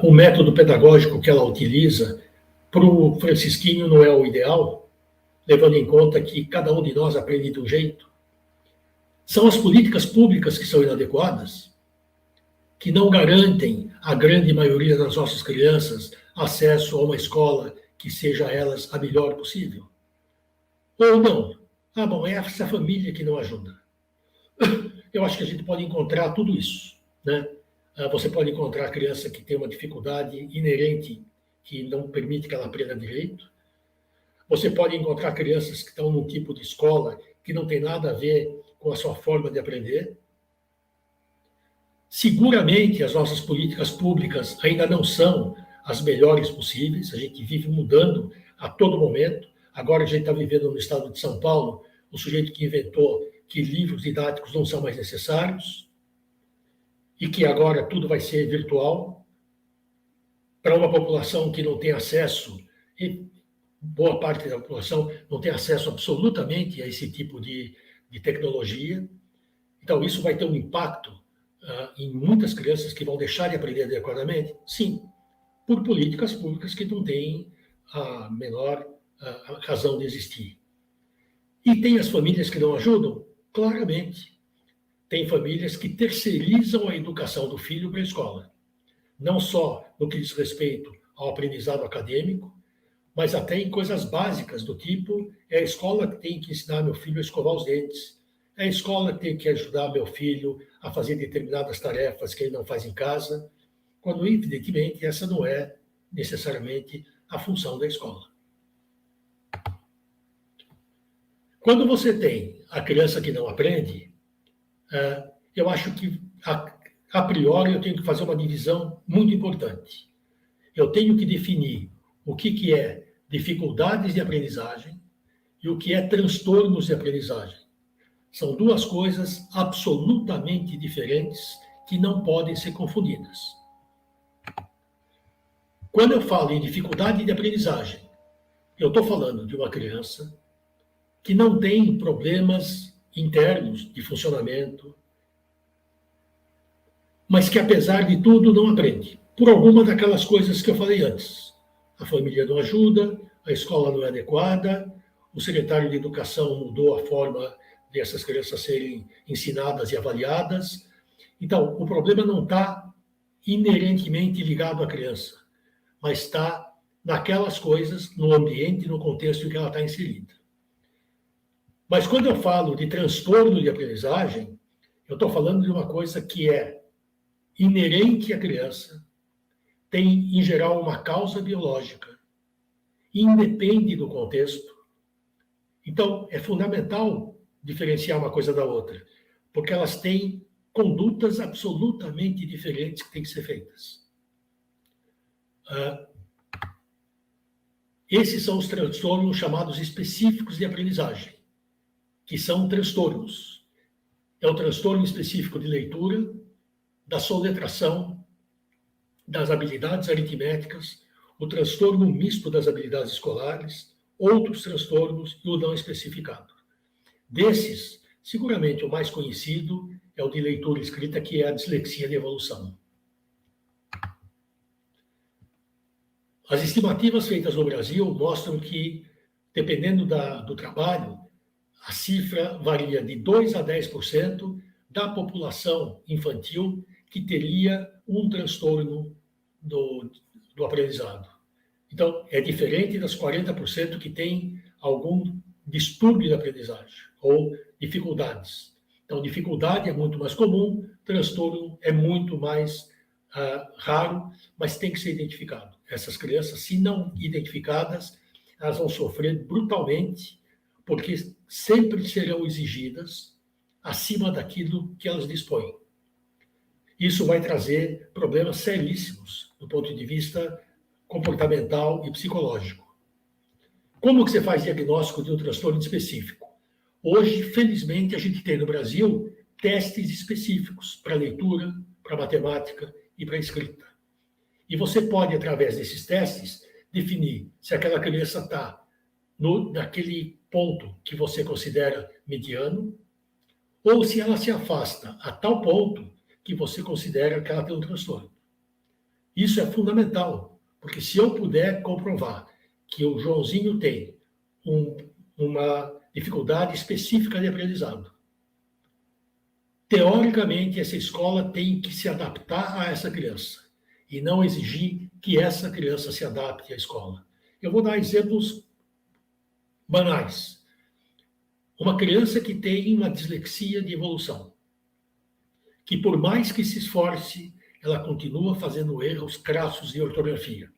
o método pedagógico que ela utiliza para o Francisquinho não é o ideal, levando em conta que cada um de nós aprende de um jeito. São as políticas públicas que são inadequadas, que não garantem à grande maioria das nossas crianças acesso a uma escola que seja elas a melhor possível. Ou não. Bom, é essa família que não ajuda. Eu acho que a gente pode encontrar tudo isso, né? Você pode encontrar a criança que tem uma dificuldade inerente que não permite que ela aprenda direito. Você pode encontrar crianças que estão num tipo de escola que não tem nada a ver com a sua forma de aprender. Seguramente as nossas políticas públicas ainda não são as melhores possíveis, a gente vive mudando a todo momento. Agora a gente está vivendo no estado de São Paulo o sujeito que inventou que livros didáticos não são mais necessários e que agora tudo vai ser virtual para uma população que não tem acesso, e boa parte da população não tem acesso absolutamente a esse tipo de tecnologia. Então, isso vai ter um impacto em muitas crianças que vão deixar de aprender adequadamente? Sim, por políticas públicas que não têm a menor razão de existir. E tem as famílias que não ajudam? Claramente. Tem famílias que terceirizam a educação do filho para a escola. Não só no que diz respeito ao aprendizado acadêmico, mas até em coisas básicas do tipo, é a escola que tem que ensinar meu filho a escovar os dentes, é a escola que tem que ajudar meu filho a fazer determinadas tarefas que ele não faz em casa, quando, evidentemente, essa não é necessariamente a função da escola. Quando você tem a criança que não aprende, eu acho que, a priori, eu tenho que fazer uma divisão muito importante. Eu tenho que definir o que é dificuldades de aprendizagem e o que é transtornos de aprendizagem. São duas coisas absolutamente diferentes que não podem ser confundidas. Quando eu falo em dificuldade de aprendizagem, eu estou falando de uma criança que não tem problemas internos de funcionamento, mas que, apesar de tudo, não aprende. Por alguma daquelas coisas que eu falei antes. A família não ajuda, a escola não é adequada, o secretário de Educação mudou a forma dessas crianças serem ensinadas e avaliadas. Então, o problema não está inerentemente ligado à criança, mas está naquelas coisas, no ambiente, no contexto em que ela está inserida. Mas quando eu falo de transtorno de aprendizagem, eu estou falando de uma coisa que é inerente à criança, tem, em geral, uma causa biológica, independe do contexto. Então, é fundamental diferenciar uma coisa da outra, porque elas têm condutas absolutamente diferentes que têm que ser feitas. Esses são os transtornos chamados específicos de aprendizagem, que são transtornos. É o transtorno específico de leitura, da soletração, das habilidades aritméticas, o transtorno misto das habilidades escolares, outros transtornos e o não especificado. Desses, seguramente o mais conhecido é o de leitura e escrita, que é a dislexia de evolução. As estimativas feitas no Brasil mostram que, dependendo do trabalho, a cifra varia de 2% a 10% da população infantil que teria um transtorno do aprendizado. Então, é diferente das 40% que tem algum distúrbio de aprendizagem ou dificuldades. Então, dificuldade é muito mais comum, transtorno é muito mais raro, mas tem que ser identificado. Essas crianças, se não identificadas, elas vão sofrer brutalmente, porque sempre serão exigidas acima daquilo que elas dispõem. Isso vai trazer problemas seríssimos do ponto de vista comportamental e psicológico. Como que você faz diagnóstico de um transtorno específico? Hoje, felizmente, a gente tem no Brasil testes específicos para leitura, para matemática e para escrita. E você pode, através desses testes, definir se aquela criança está naquele ponto que você considera mediano, ou se ela se afasta a tal ponto que você considera que ela tem um transtorno. Isso é fundamental, porque se eu puder comprovar que o Joãozinho tem uma dificuldade específica de aprendizado, teoricamente, essa escola tem que se adaptar a essa criança e não exigir que essa criança se adapte à escola. Eu vou dar exemplos banais. Uma criança que tem uma dislexia de evolução, que por mais que se esforce, ela continua fazendo erros crassos de ortografia,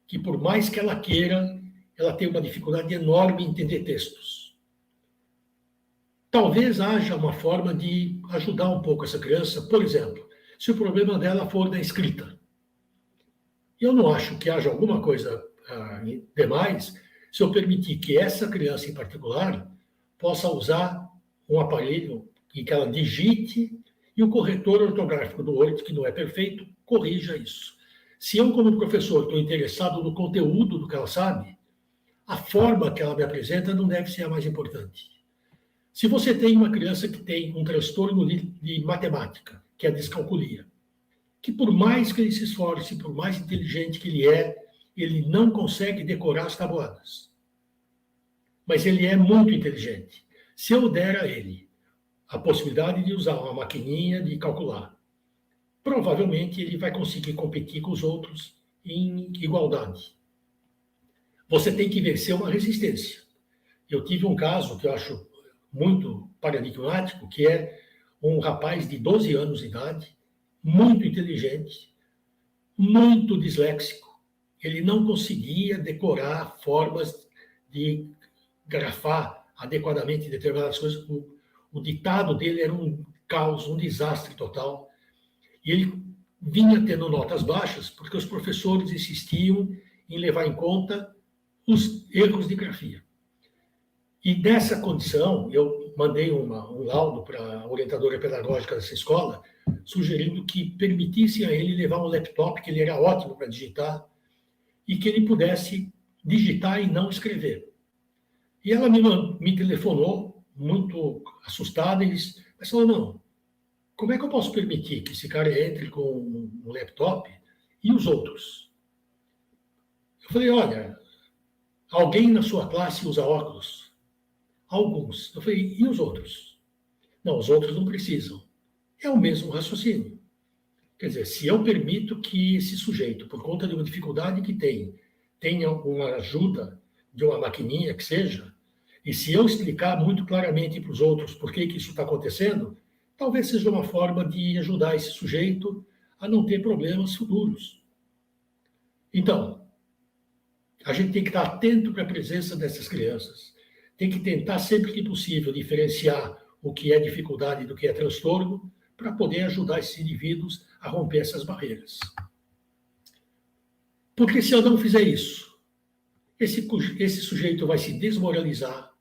que por mais que ela queira, ela tem uma dificuldade enorme em entender textos. Talvez haja uma forma de ajudar um pouco essa criança, por exemplo, se o problema dela for da escrita. Eu não acho que haja alguma coisa demais se eu permitir que essa criança em particular possa usar um aparelho em que ela digite e o corretor ortográfico do Word, que não é perfeito, corrija isso. Se eu, como professor, estou interessado no conteúdo do que ela sabe, a forma que ela me apresenta não deve ser a mais importante. Se você tem uma criança que tem um transtorno de matemática, que é a descalculia, que por mais que ele se esforce, por mais inteligente que ele não consegue decorar as tabuadas. Mas ele é muito inteligente. Se eu der a ele a possibilidade de usar uma maquininha de calcular, provavelmente ele vai conseguir competir com os outros em igualdade. Você tem que vencer uma resistência. Eu tive um caso que eu acho muito paradigmático, que é um rapaz de 12 anos de idade, muito inteligente, muito disléxico. Ele não conseguia decorar formas de grafar adequadamente determinadas coisas. O ditado dele era um caos, um desastre total. E ele vinha tendo notas baixas porque os professores insistiam em levar em conta os erros de grafia. E nessa condição, eu mandei um laudo para a orientadora pedagógica dessa escola, sugerindo que permitissem a ele levar um laptop, que ele era ótimo para digitar, e que ele pudesse digitar e não escrever. E ela me telefonou, muito assustada, mas falou, não, como é que eu posso permitir que esse cara entre com um laptop e os outros? Eu falei, olha, alguém na sua classe usa óculos? Alguns. Eu falei, e os outros? Não, os outros não precisam. É o mesmo raciocínio. Quer dizer, se eu permito que esse sujeito, por conta de uma dificuldade que tenha uma ajuda de uma maquininha que seja, e se eu explicar muito claramente para os outros por que isso está acontecendo, talvez seja uma forma de ajudar esse sujeito a não ter problemas futuros. Então, a gente tem que estar atento para a presença dessas crianças. Tem que tentar, sempre que possível, diferenciar o que é dificuldade do que é transtorno, para poder ajudar esses indivíduos a romper essas barreiras. Porque se eu não fizer isso, esse sujeito vai se desmoralizar,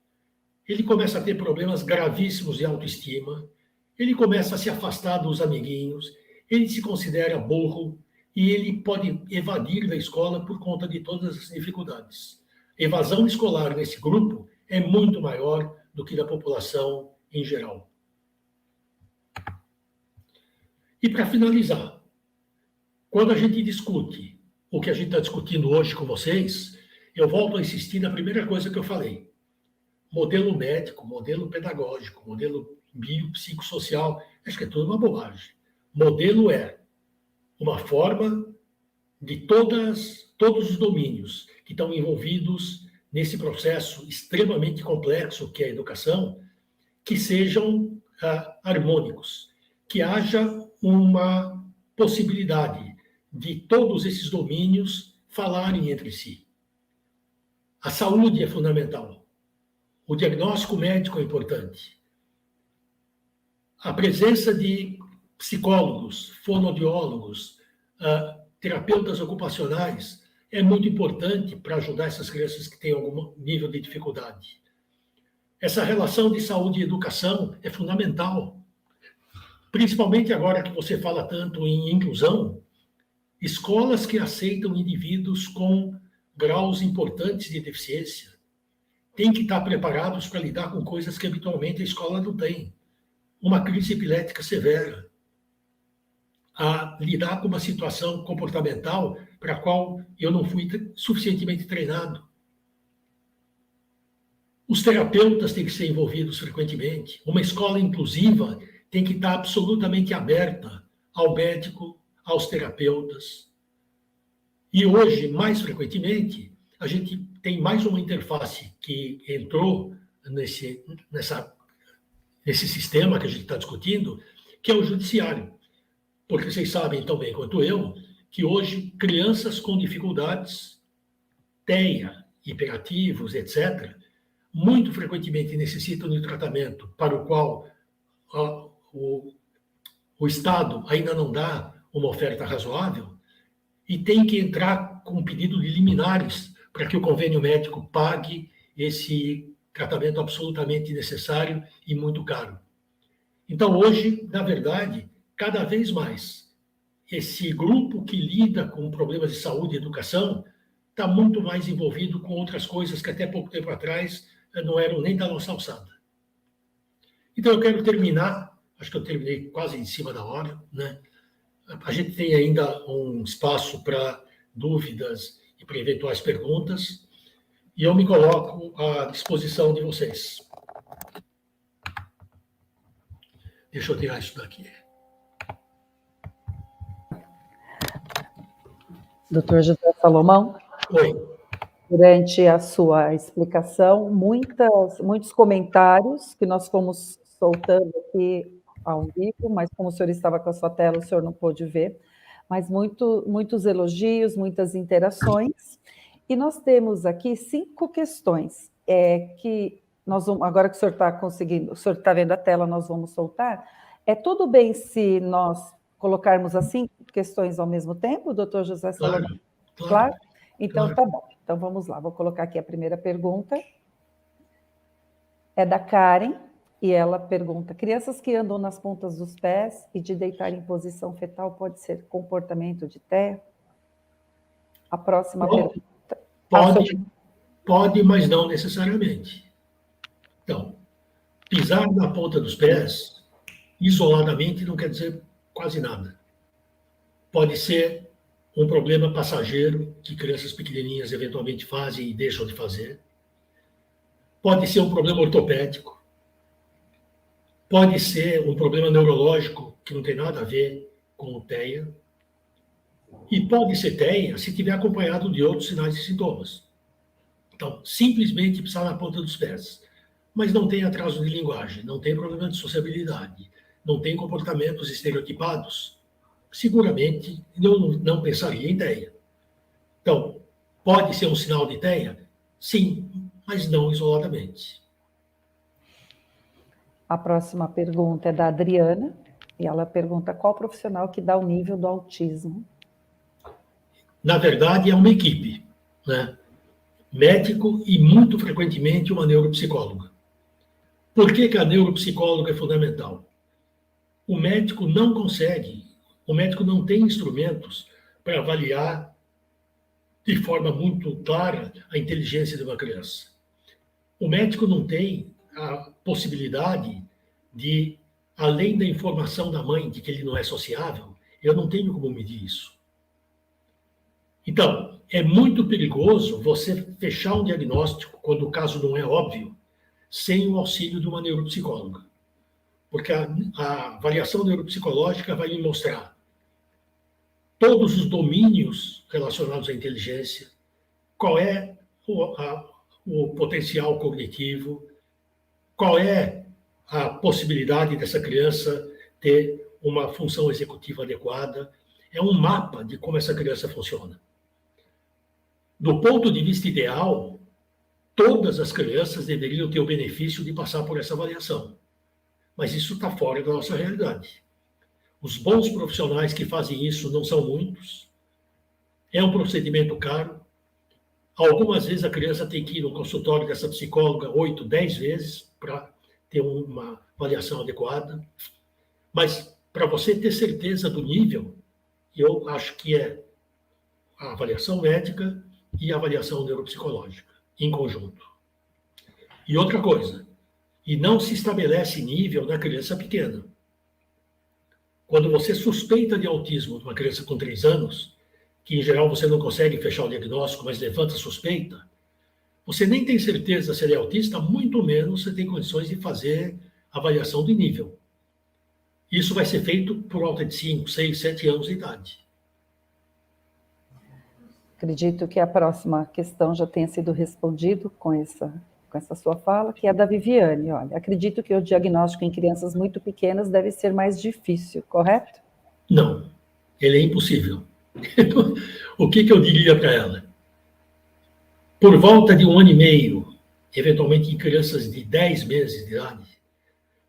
ele começa a ter problemas gravíssimos de autoestima, ele começa a se afastar dos amiguinhos, ele se considera burro e ele pode evadir da escola por conta de todas as dificuldades. Evasão escolar nesse grupo é muito maior do que da população em geral. E para finalizar, quando a gente discute o que a gente está discutindo hoje com vocês, eu volto a insistir na primeira coisa que eu falei. Modelo médico, modelo pedagógico, modelo biopsicossocial, acho que é tudo uma bobagem. Modelo é uma forma de todos os domínios que estão envolvidos nesse processo extremamente complexo que é a educação, que sejam harmônicos, que haja uma possibilidade de todos esses domínios falarem entre si. A saúde é fundamental. O diagnóstico médico é importante. A presença de psicólogos, fonoaudiólogos, terapeutas ocupacionais é muito importante para ajudar essas crianças que têm algum nível de dificuldade. Essa relação de saúde e educação é fundamental. Principalmente agora que você fala tanto em inclusão, escolas que aceitam indivíduos com graus importantes de deficiência têm que estar preparados para lidar com coisas que habitualmente a escola não tem. uma crise epilética severa, a lidar com uma situação comportamental para a qual eu não fui suficientemente treinado. Os terapeutas têm que ser envolvidos frequentemente. Uma escola inclusiva tem que estar absolutamente aberta ao médico, aos terapeutas. E hoje, mais frequentemente, a gente tem mais uma interface que entrou nesse sistema que a gente está discutindo, que é o judiciário. Porque vocês sabem tão bem quanto eu que hoje crianças com dificuldades, TEA, hiperativos, etc., muito frequentemente necessitam de tratamento para o qual o Estado ainda não dá uma oferta razoável e tem que entrar com um pedido de liminares para que o convênio médico pague esse tratamento absolutamente necessário e muito caro. Então, hoje, na verdade, cada vez mais, esse grupo que lida com problemas de saúde e educação está muito mais envolvido com outras coisas que até pouco tempo atrás não eram nem da nossa alçada. Então, eu quero terminar, acho que eu terminei quase em cima da hora, né? A gente tem ainda um espaço para dúvidas e para eventuais perguntas, e eu me coloco à disposição de vocês. Deixa eu tirar isso daqui. Doutor José Salomão? Oi. Durante a sua explicação, muitos comentários que nós fomos soltando aqui ao vivo, mas como o senhor estava com a sua tela, o senhor não pôde ver, mas muitos elogios, muitas interações, e nós temos aqui 5 questões, que nós vamos, agora que o senhor está conseguindo, o senhor está vendo a tela, nós vamos soltar. É tudo bem se nós colocarmos as 5 questões ao mesmo tempo, doutor José Salomão? Claro? Então, claro. Tá bom. Então, vamos lá. Vou colocar aqui a primeira pergunta. É da Karen, e ela pergunta: crianças que andam nas pontas dos pés e de deitar em posição fetal pode ser comportamento de TEA? A próxima pergunta. Pode, mas não necessariamente. Então, pisar na ponta dos pés, isoladamente, não quer dizer quase nada. Pode ser um problema passageiro que crianças pequenininhas eventualmente fazem e deixam de fazer. Pode ser um problema ortopédico. Pode ser um problema neurológico que não tem nada a ver com o TEA. E pode ser TEA se tiver acompanhado de outros sinais e sintomas. Então, simplesmente pisar na ponta dos pés. Mas não tem atraso de linguagem, não tem problema de sociabilidade, não tem comportamentos estereotipados. Seguramente, eu não pensaria em TEA. Então, pode ser um sinal de TEA? Sim, mas não isoladamente. A próxima pergunta é da Adriana, e ela pergunta: qual profissional que dá o nível do autismo? Na verdade, é uma equipe, né? Médico e, muito frequentemente, uma neuropsicóloga. Por que a neuropsicóloga é fundamental? O médico não consegue, o médico não tem instrumentos para avaliar de forma muito clara a inteligência de uma criança. O médico não tem a possibilidade de, além da informação da mãe de que ele não é sociável, eu não tenho como medir isso. Então, é muito perigoso você fechar um diagnóstico, quando o caso não é óbvio, sem o auxílio de uma neuropsicóloga. Porque a avaliação neuropsicológica vai me mostrar todos os domínios relacionados à inteligência, qual é o potencial cognitivo, qual é a possibilidade dessa criança ter uma função executiva adequada. É um mapa de como essa criança funciona. Do ponto de vista ideal, todas as crianças deveriam ter o benefício de passar por essa avaliação. Mas isso está fora da nossa realidade. Os bons profissionais que fazem isso não são muitos. É um procedimento caro. Algumas vezes a criança tem que ir no consultório dessa psicóloga 8, 10 vezes para ter uma avaliação adequada. Mas para você ter certeza do nível, eu acho que é a avaliação médica e a avaliação neuropsicológica, em conjunto. E outra coisa, E não se estabelece nível na criança pequena. Quando você suspeita de autismo de uma criança com 3 anos, que em geral você não consegue fechar o diagnóstico, mas levanta a suspeita, você nem tem certeza se ele é autista, muito menos você tem condições de fazer avaliação de nível. Isso vai ser feito por volta de 5, 6, 7 anos de idade. Acredito que a próxima questão já tenha sido respondido com essa sua fala, que é da Viviane. Olha, acredito que o diagnóstico em crianças muito pequenas deve ser mais difícil, correto? Não, ele é impossível. O que eu diria para ela? Por volta de 1 ano e meio, eventualmente em crianças de 10 meses de idade,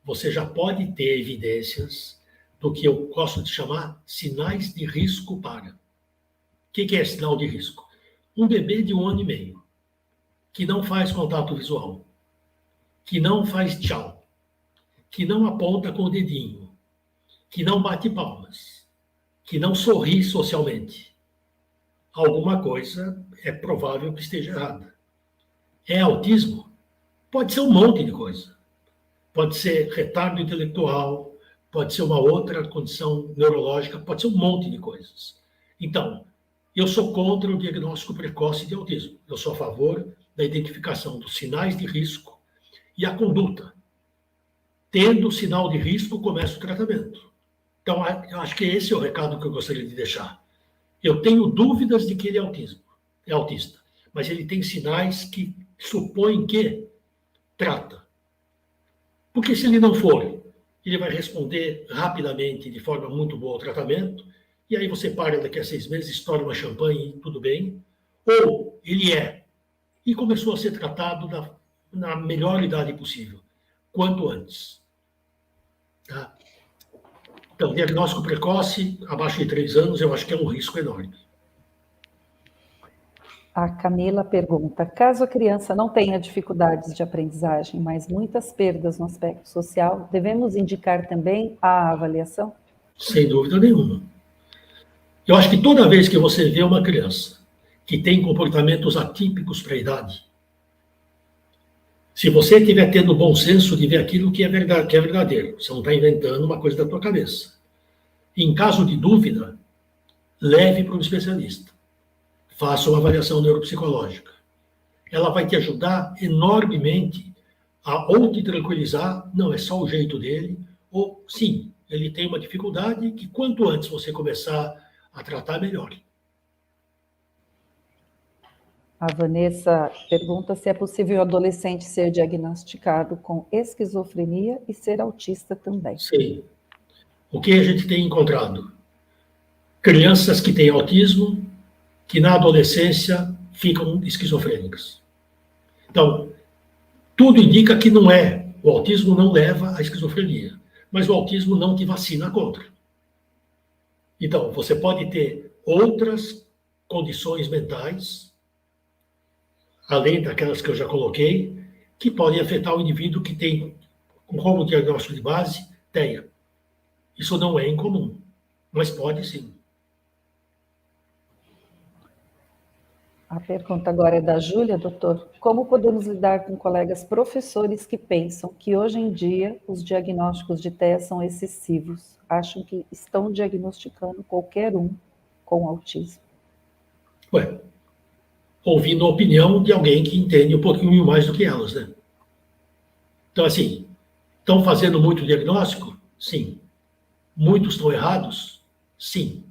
você já pode ter evidências do que eu gosto de chamar sinais de risco para. O que é sinal de risco? Um bebê de 1 ano e meio, que não faz contato visual, que não faz tchau, que não aponta com o dedinho, que não bate palmas, que não sorri socialmente. Alguma coisa é provável que esteja errada. É autismo? Pode ser um monte de coisa. Pode ser retardo intelectual, pode ser uma outra condição neurológica, pode ser um monte de coisas. Então, eu sou contra o diagnóstico precoce de autismo. Eu sou a favor da identificação dos sinais de risco e a conduta. Tendo sinal de risco, começa o tratamento. Então, eu acho que esse é o recado que eu gostaria de deixar. Eu tenho dúvidas de que ele é autista, mas ele tem sinais que supõem que trata. Porque se ele não for, ele vai responder rapidamente, de forma muito boa ao tratamento, e aí você para daqui a 6 meses, estoura uma champanhe e tudo bem. Ou ele e começou a ser tratado na melhor idade possível, quanto antes. Tá? Então, diagnóstico precoce, abaixo de 3 anos, eu acho que é um risco enorme. A Camila pergunta, caso a criança não tenha dificuldades de aprendizagem, mas muitas perdas no aspecto social, devemos indicar também a avaliação? Sem dúvida nenhuma. Eu acho que toda vez que você vê uma criança que tem comportamentos atípicos para a idade, se você estiver tendo o bom senso de ver aquilo que é verdade, que é verdadeiro, você não está inventando uma coisa da tua cabeça. Em caso de dúvida, leve para um especialista. Faça uma avaliação neuropsicológica. Ela vai te ajudar enormemente a ou te tranquilizar, não, é só o jeito dele, ou sim, ele tem uma dificuldade que quanto antes você começar a tratar, melhor. A Vanessa pergunta se é possível o adolescente ser diagnosticado com esquizofrenia e ser autista também. Sim. O que a gente tem encontrado? Crianças que têm autismo, que na adolescência ficam esquizofrênicas. Então, tudo indica que não é. O autismo não leva à esquizofrenia, mas o autismo não te vacina contra. Então, você pode ter outras condições mentais, além daquelas que eu já coloquei, que podem afetar o indivíduo que tem, como diagnóstico de base, TEA. Isso não é incomum, mas pode sim. A pergunta agora é da Júlia, doutor. Como podemos lidar com colegas professores que pensam que hoje em dia os diagnósticos de TEA são excessivos? Acham que estão diagnosticando qualquer um com autismo? Ué, ouvindo a opinião de alguém que entende um pouquinho mais do que elas, né? Então, assim, estão fazendo muito diagnóstico? Sim. Muitos estão errados? Sim.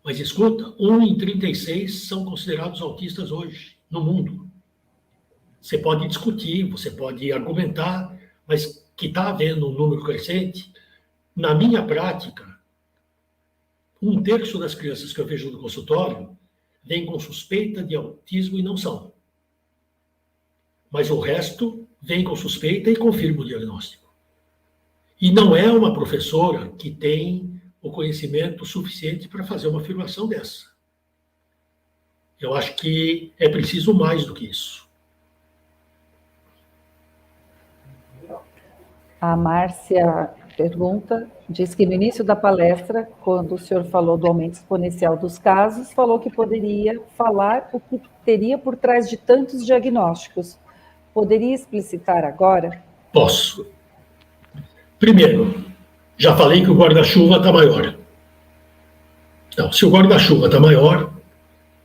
Mas escuta, 1 em 36 são considerados autistas hoje, no mundo. Você pode discutir, você pode argumentar, mas que está havendo um número crescente. Na minha prática, 1/3 das crianças que eu vejo no consultório vêm com suspeita de autismo e não são. Mas o resto vem com suspeita e confirma o diagnóstico. E não é uma professora que tem o conhecimento suficiente para fazer uma afirmação dessa. Eu acho que é preciso mais do que isso. A Márcia pergunta, diz que no início da palestra, quando o senhor falou do aumento exponencial dos casos, falou que poderia falar o que teria por trás de tantos diagnósticos. Poderia explicitar agora? Posso. Primeiro, já falei que o guarda-chuva está maior. Então, se o guarda-chuva está maior,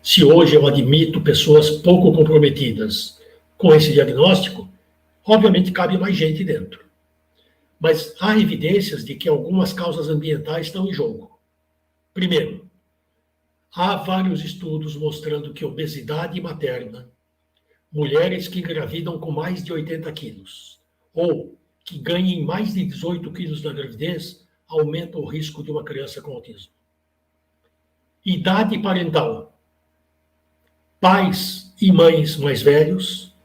se hoje eu admito pessoas pouco comprometidas com esse diagnóstico, obviamente cabe mais gente dentro. Mas há evidências de que algumas causas ambientais estão em jogo. Primeiro, há vários estudos mostrando que obesidade materna, mulheres que engravidam com mais de 80 quilos, ou que ganhem mais de 18 quilos na gravidez, aumentam o risco de uma criança com autismo. Idade parental. Pais e mães mais velhos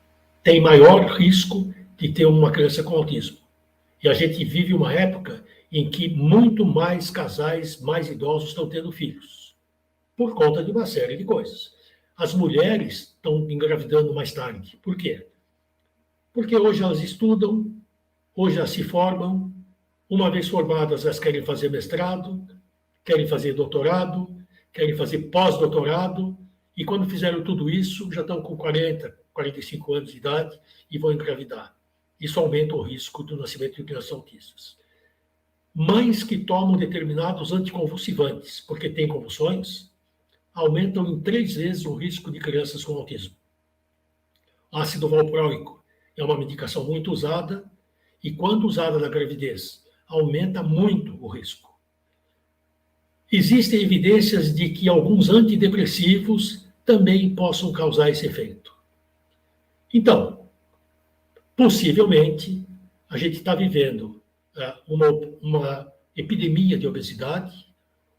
têm maior risco de ter uma criança com autismo. E a gente vive uma época em que muito mais casais mais idosos estão tendo filhos, por conta de uma série de coisas. As mulheres estão engravidando mais tarde. Por quê? Porque hoje elas estudam, hoje elas se formam, uma vez formadas elas querem fazer mestrado, querem fazer doutorado, querem fazer pós-doutorado, e quando fizeram tudo isso, já estão com 40, 45 anos de idade e vão engravidar. Isso aumenta o risco do nascimento de crianças autistas. Mães que tomam determinados anticonvulsivantes, porque têm convulsões, aumentam em 3 vezes o risco de crianças com autismo. Ácido valproico é uma medicação muito usada e, quando usada na gravidez, aumenta muito o risco. Existem evidências de que alguns antidepressivos também possam causar esse efeito. Então, possivelmente, a gente está vivendo uma epidemia de obesidade,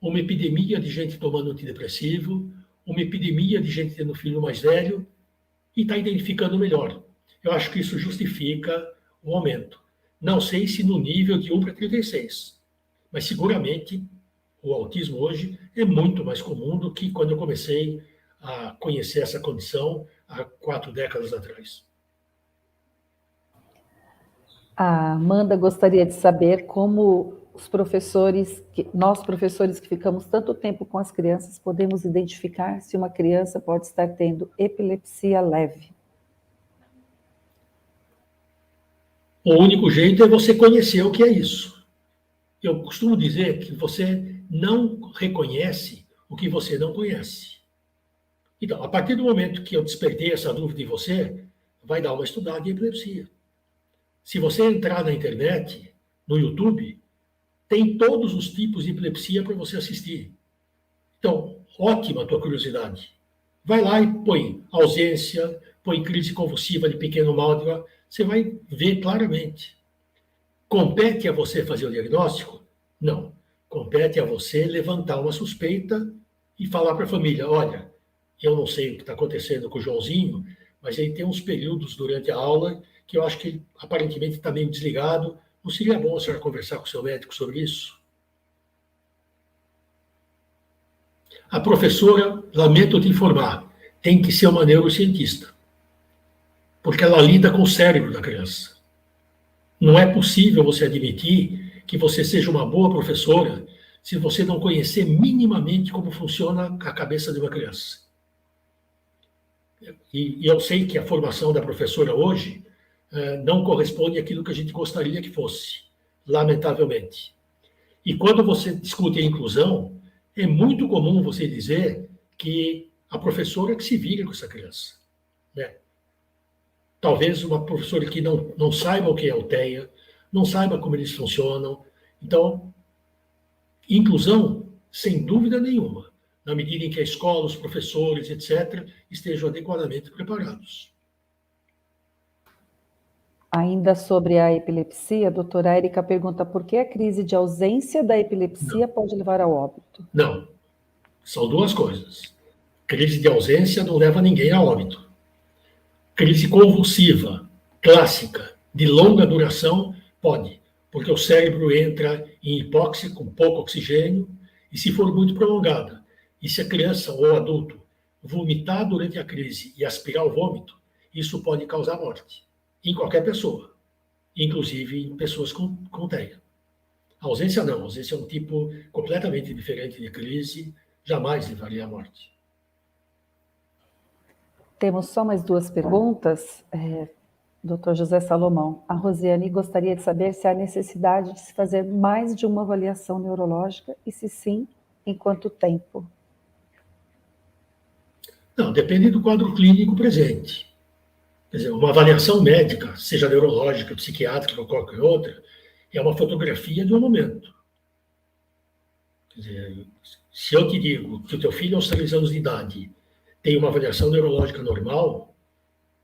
uma epidemia de gente tomando antidepressivo, uma epidemia de gente tendo filho mais velho, e está identificando melhor. Eu acho que isso justifica o aumento. Não sei se no nível de 1 para 36, mas seguramente o autismo hoje é muito mais comum do que quando eu comecei a conhecer essa condição há 4 décadas atrás. A Amanda gostaria de saber como nós professores que ficamos tanto tempo com as crianças, podemos identificar se uma criança pode estar tendo epilepsia leve. O único jeito é você conhecer o que é isso. Eu costumo dizer que você não reconhece o que você não conhece. Então, a partir do momento que eu despertei essa dúvida em você, vai dar uma estudada em epilepsia. Se você entrar na internet, no YouTube, tem todos os tipos de epilepsia para você assistir. Então, ótima a tua curiosidade. Vai lá e põe ausência, põe crise convulsiva de pequeno mal, você vai ver claramente. Compete a você fazer o diagnóstico? Não. Compete a você levantar uma suspeita e falar para a família, olha, eu não sei o que está acontecendo com o Joãozinho, mas ele tem uns períodos durante a aula que eu acho que ele aparentemente está meio desligado. Não seria bom a senhora conversar com o seu médico sobre isso? A professora, lamento te informar, tem que ser uma neurocientista, porque ela lida com o cérebro da criança. Não é possível você admitir que você seja uma boa professora se você não conhecer minimamente como funciona a cabeça de uma criança. E eu sei que a formação da professora hoje não corresponde àquilo que a gente gostaria que fosse, lamentavelmente. E quando você discute a inclusão, é muito comum você dizer que a professora que se vira com essa criança, né? Talvez uma professora que não saiba o que é o TEA, não saiba como eles funcionam. Então, inclusão, sem dúvida nenhuma, na medida em que a escola, os professores, etc., estejam adequadamente preparados. Ainda sobre a epilepsia, a doutora Érica pergunta por que a crise de ausência da epilepsia pode levar ao óbito? Não, são duas coisas. Crise de ausência não leva ninguém a óbito. Crise convulsiva, clássica, de longa duração, pode, porque o cérebro entra em hipóxia com pouco oxigênio, e se for muito prolongada, e se a criança ou adulto vomitar durante a crise e aspirar o vômito, isso pode causar morte, em qualquer pessoa, inclusive em pessoas com TEA. A ausência não, a ausência é um tipo completamente diferente de crise, jamais levaria à morte. Temos só mais 2 perguntas. Dr. José Salomão, a Rosiane gostaria de saber se há necessidade de se fazer mais de uma avaliação neurológica e, se sim, em quanto tempo? Não, depende do quadro clínico presente. Quer dizer, uma avaliação médica, seja neurológica, psiquiátrica ou qualquer outra, é uma fotografia de um momento. Quer dizer, se eu te digo que o teu filho aos 3 anos de idade tem uma avaliação neurológica normal,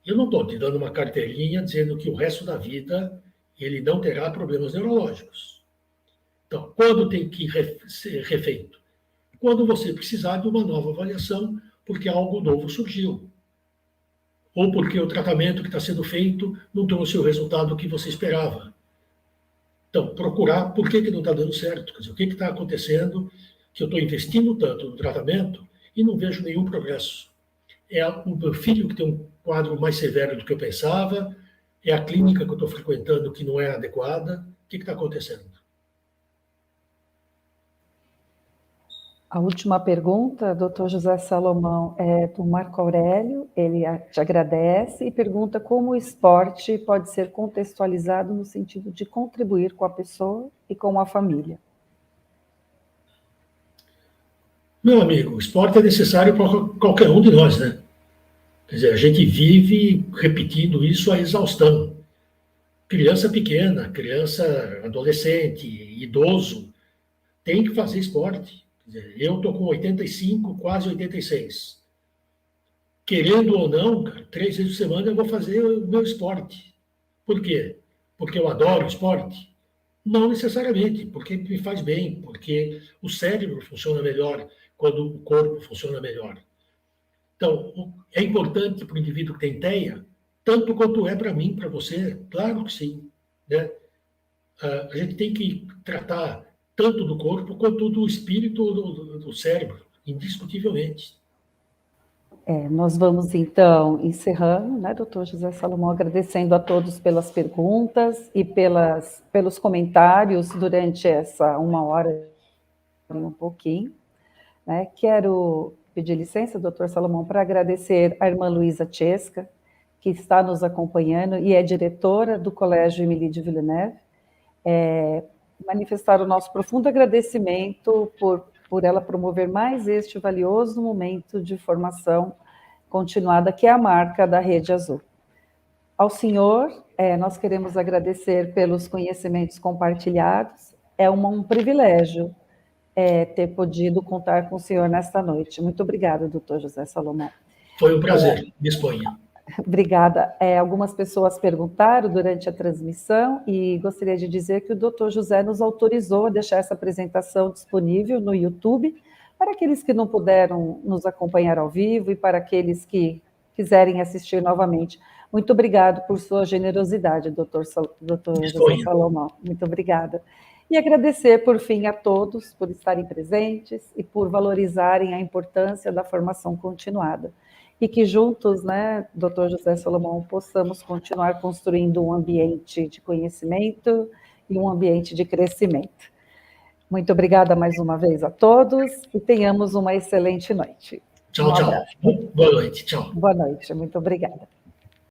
eu não estou te dando uma carteirinha dizendo que o resto da vida ele não terá problemas neurológicos. Então, quando tem que ser refeito? Quando você precisar de uma nova avaliação, porque algo novo surgiu. Ou porque o tratamento que está sendo feito não trouxe o resultado que você esperava. Então, procurar por que não está dando certo. Quer dizer, o que está acontecendo que eu estou investindo tanto no tratamento e não vejo nenhum progresso. É o meu filho que tem um quadro mais severo do que eu pensava, é a clínica que eu estou frequentando que não é adequada. O que está acontecendo? A última pergunta, Dr. José Salomão, é do Marco Aurélio. Ele te agradece e pergunta como o esporte pode ser contextualizado no sentido de contribuir com a pessoa e com a família. Meu amigo, o esporte é necessário para qualquer um de nós, né? Quer dizer, a gente vive repetindo isso à exaustão. Criança pequena, criança adolescente, idoso, tem que fazer esporte. Quer dizer, eu estou com 85, quase 86. Querendo ou não, 3 vezes por semana eu vou fazer o meu esporte. Por quê? Porque eu adoro esporte? Não necessariamente, porque me faz bem, porque o cérebro funciona melhor quando o corpo funciona melhor. Então, é importante para o indivíduo que tem TEA, tanto quanto é para mim, para você, claro que sim. Né? A gente tem que tratar tanto do corpo quanto do espírito, do cérebro, indiscutivelmente. Nós vamos, então, encerrando, né, doutor José Salomão, agradecendo a todos pelas perguntas e pelos comentários durante essa 1h e um pouquinho. Né? Quero pedir licença, doutor Salomão, para agradecer a irmã Luísa Chesca, que está nos acompanhando e é diretora do Colégio Émilie de Villeneuve, manifestar o nosso profundo agradecimento por ela promover mais este valioso momento de formação continuada, que é a marca da Rede Azul. Ao senhor, nós queremos agradecer pelos conhecimentos compartilhados. É um privilégio ter podido contar com o senhor nesta noite. Muito obrigada, doutor José Salomão. Foi um prazer, disponha. Obrigada. Algumas pessoas perguntaram durante a transmissão e gostaria de dizer que o doutor José nos autorizou a deixar essa apresentação disponível no YouTube para aqueles que não puderam nos acompanhar ao vivo e para aqueles que quiserem assistir novamente. Muito obrigado por sua generosidade, doutor José Salomão. Muito obrigada. E agradecer, por fim, a todos por estarem presentes e por valorizarem a importância da formação continuada. E que juntos, né, doutor José Salomão, possamos continuar construindo um ambiente de conhecimento e um ambiente de crescimento. Muito obrigada mais uma vez a todos e tenhamos uma excelente noite. Tchau, tchau. Boa noite, tchau. Boa noite, muito obrigada.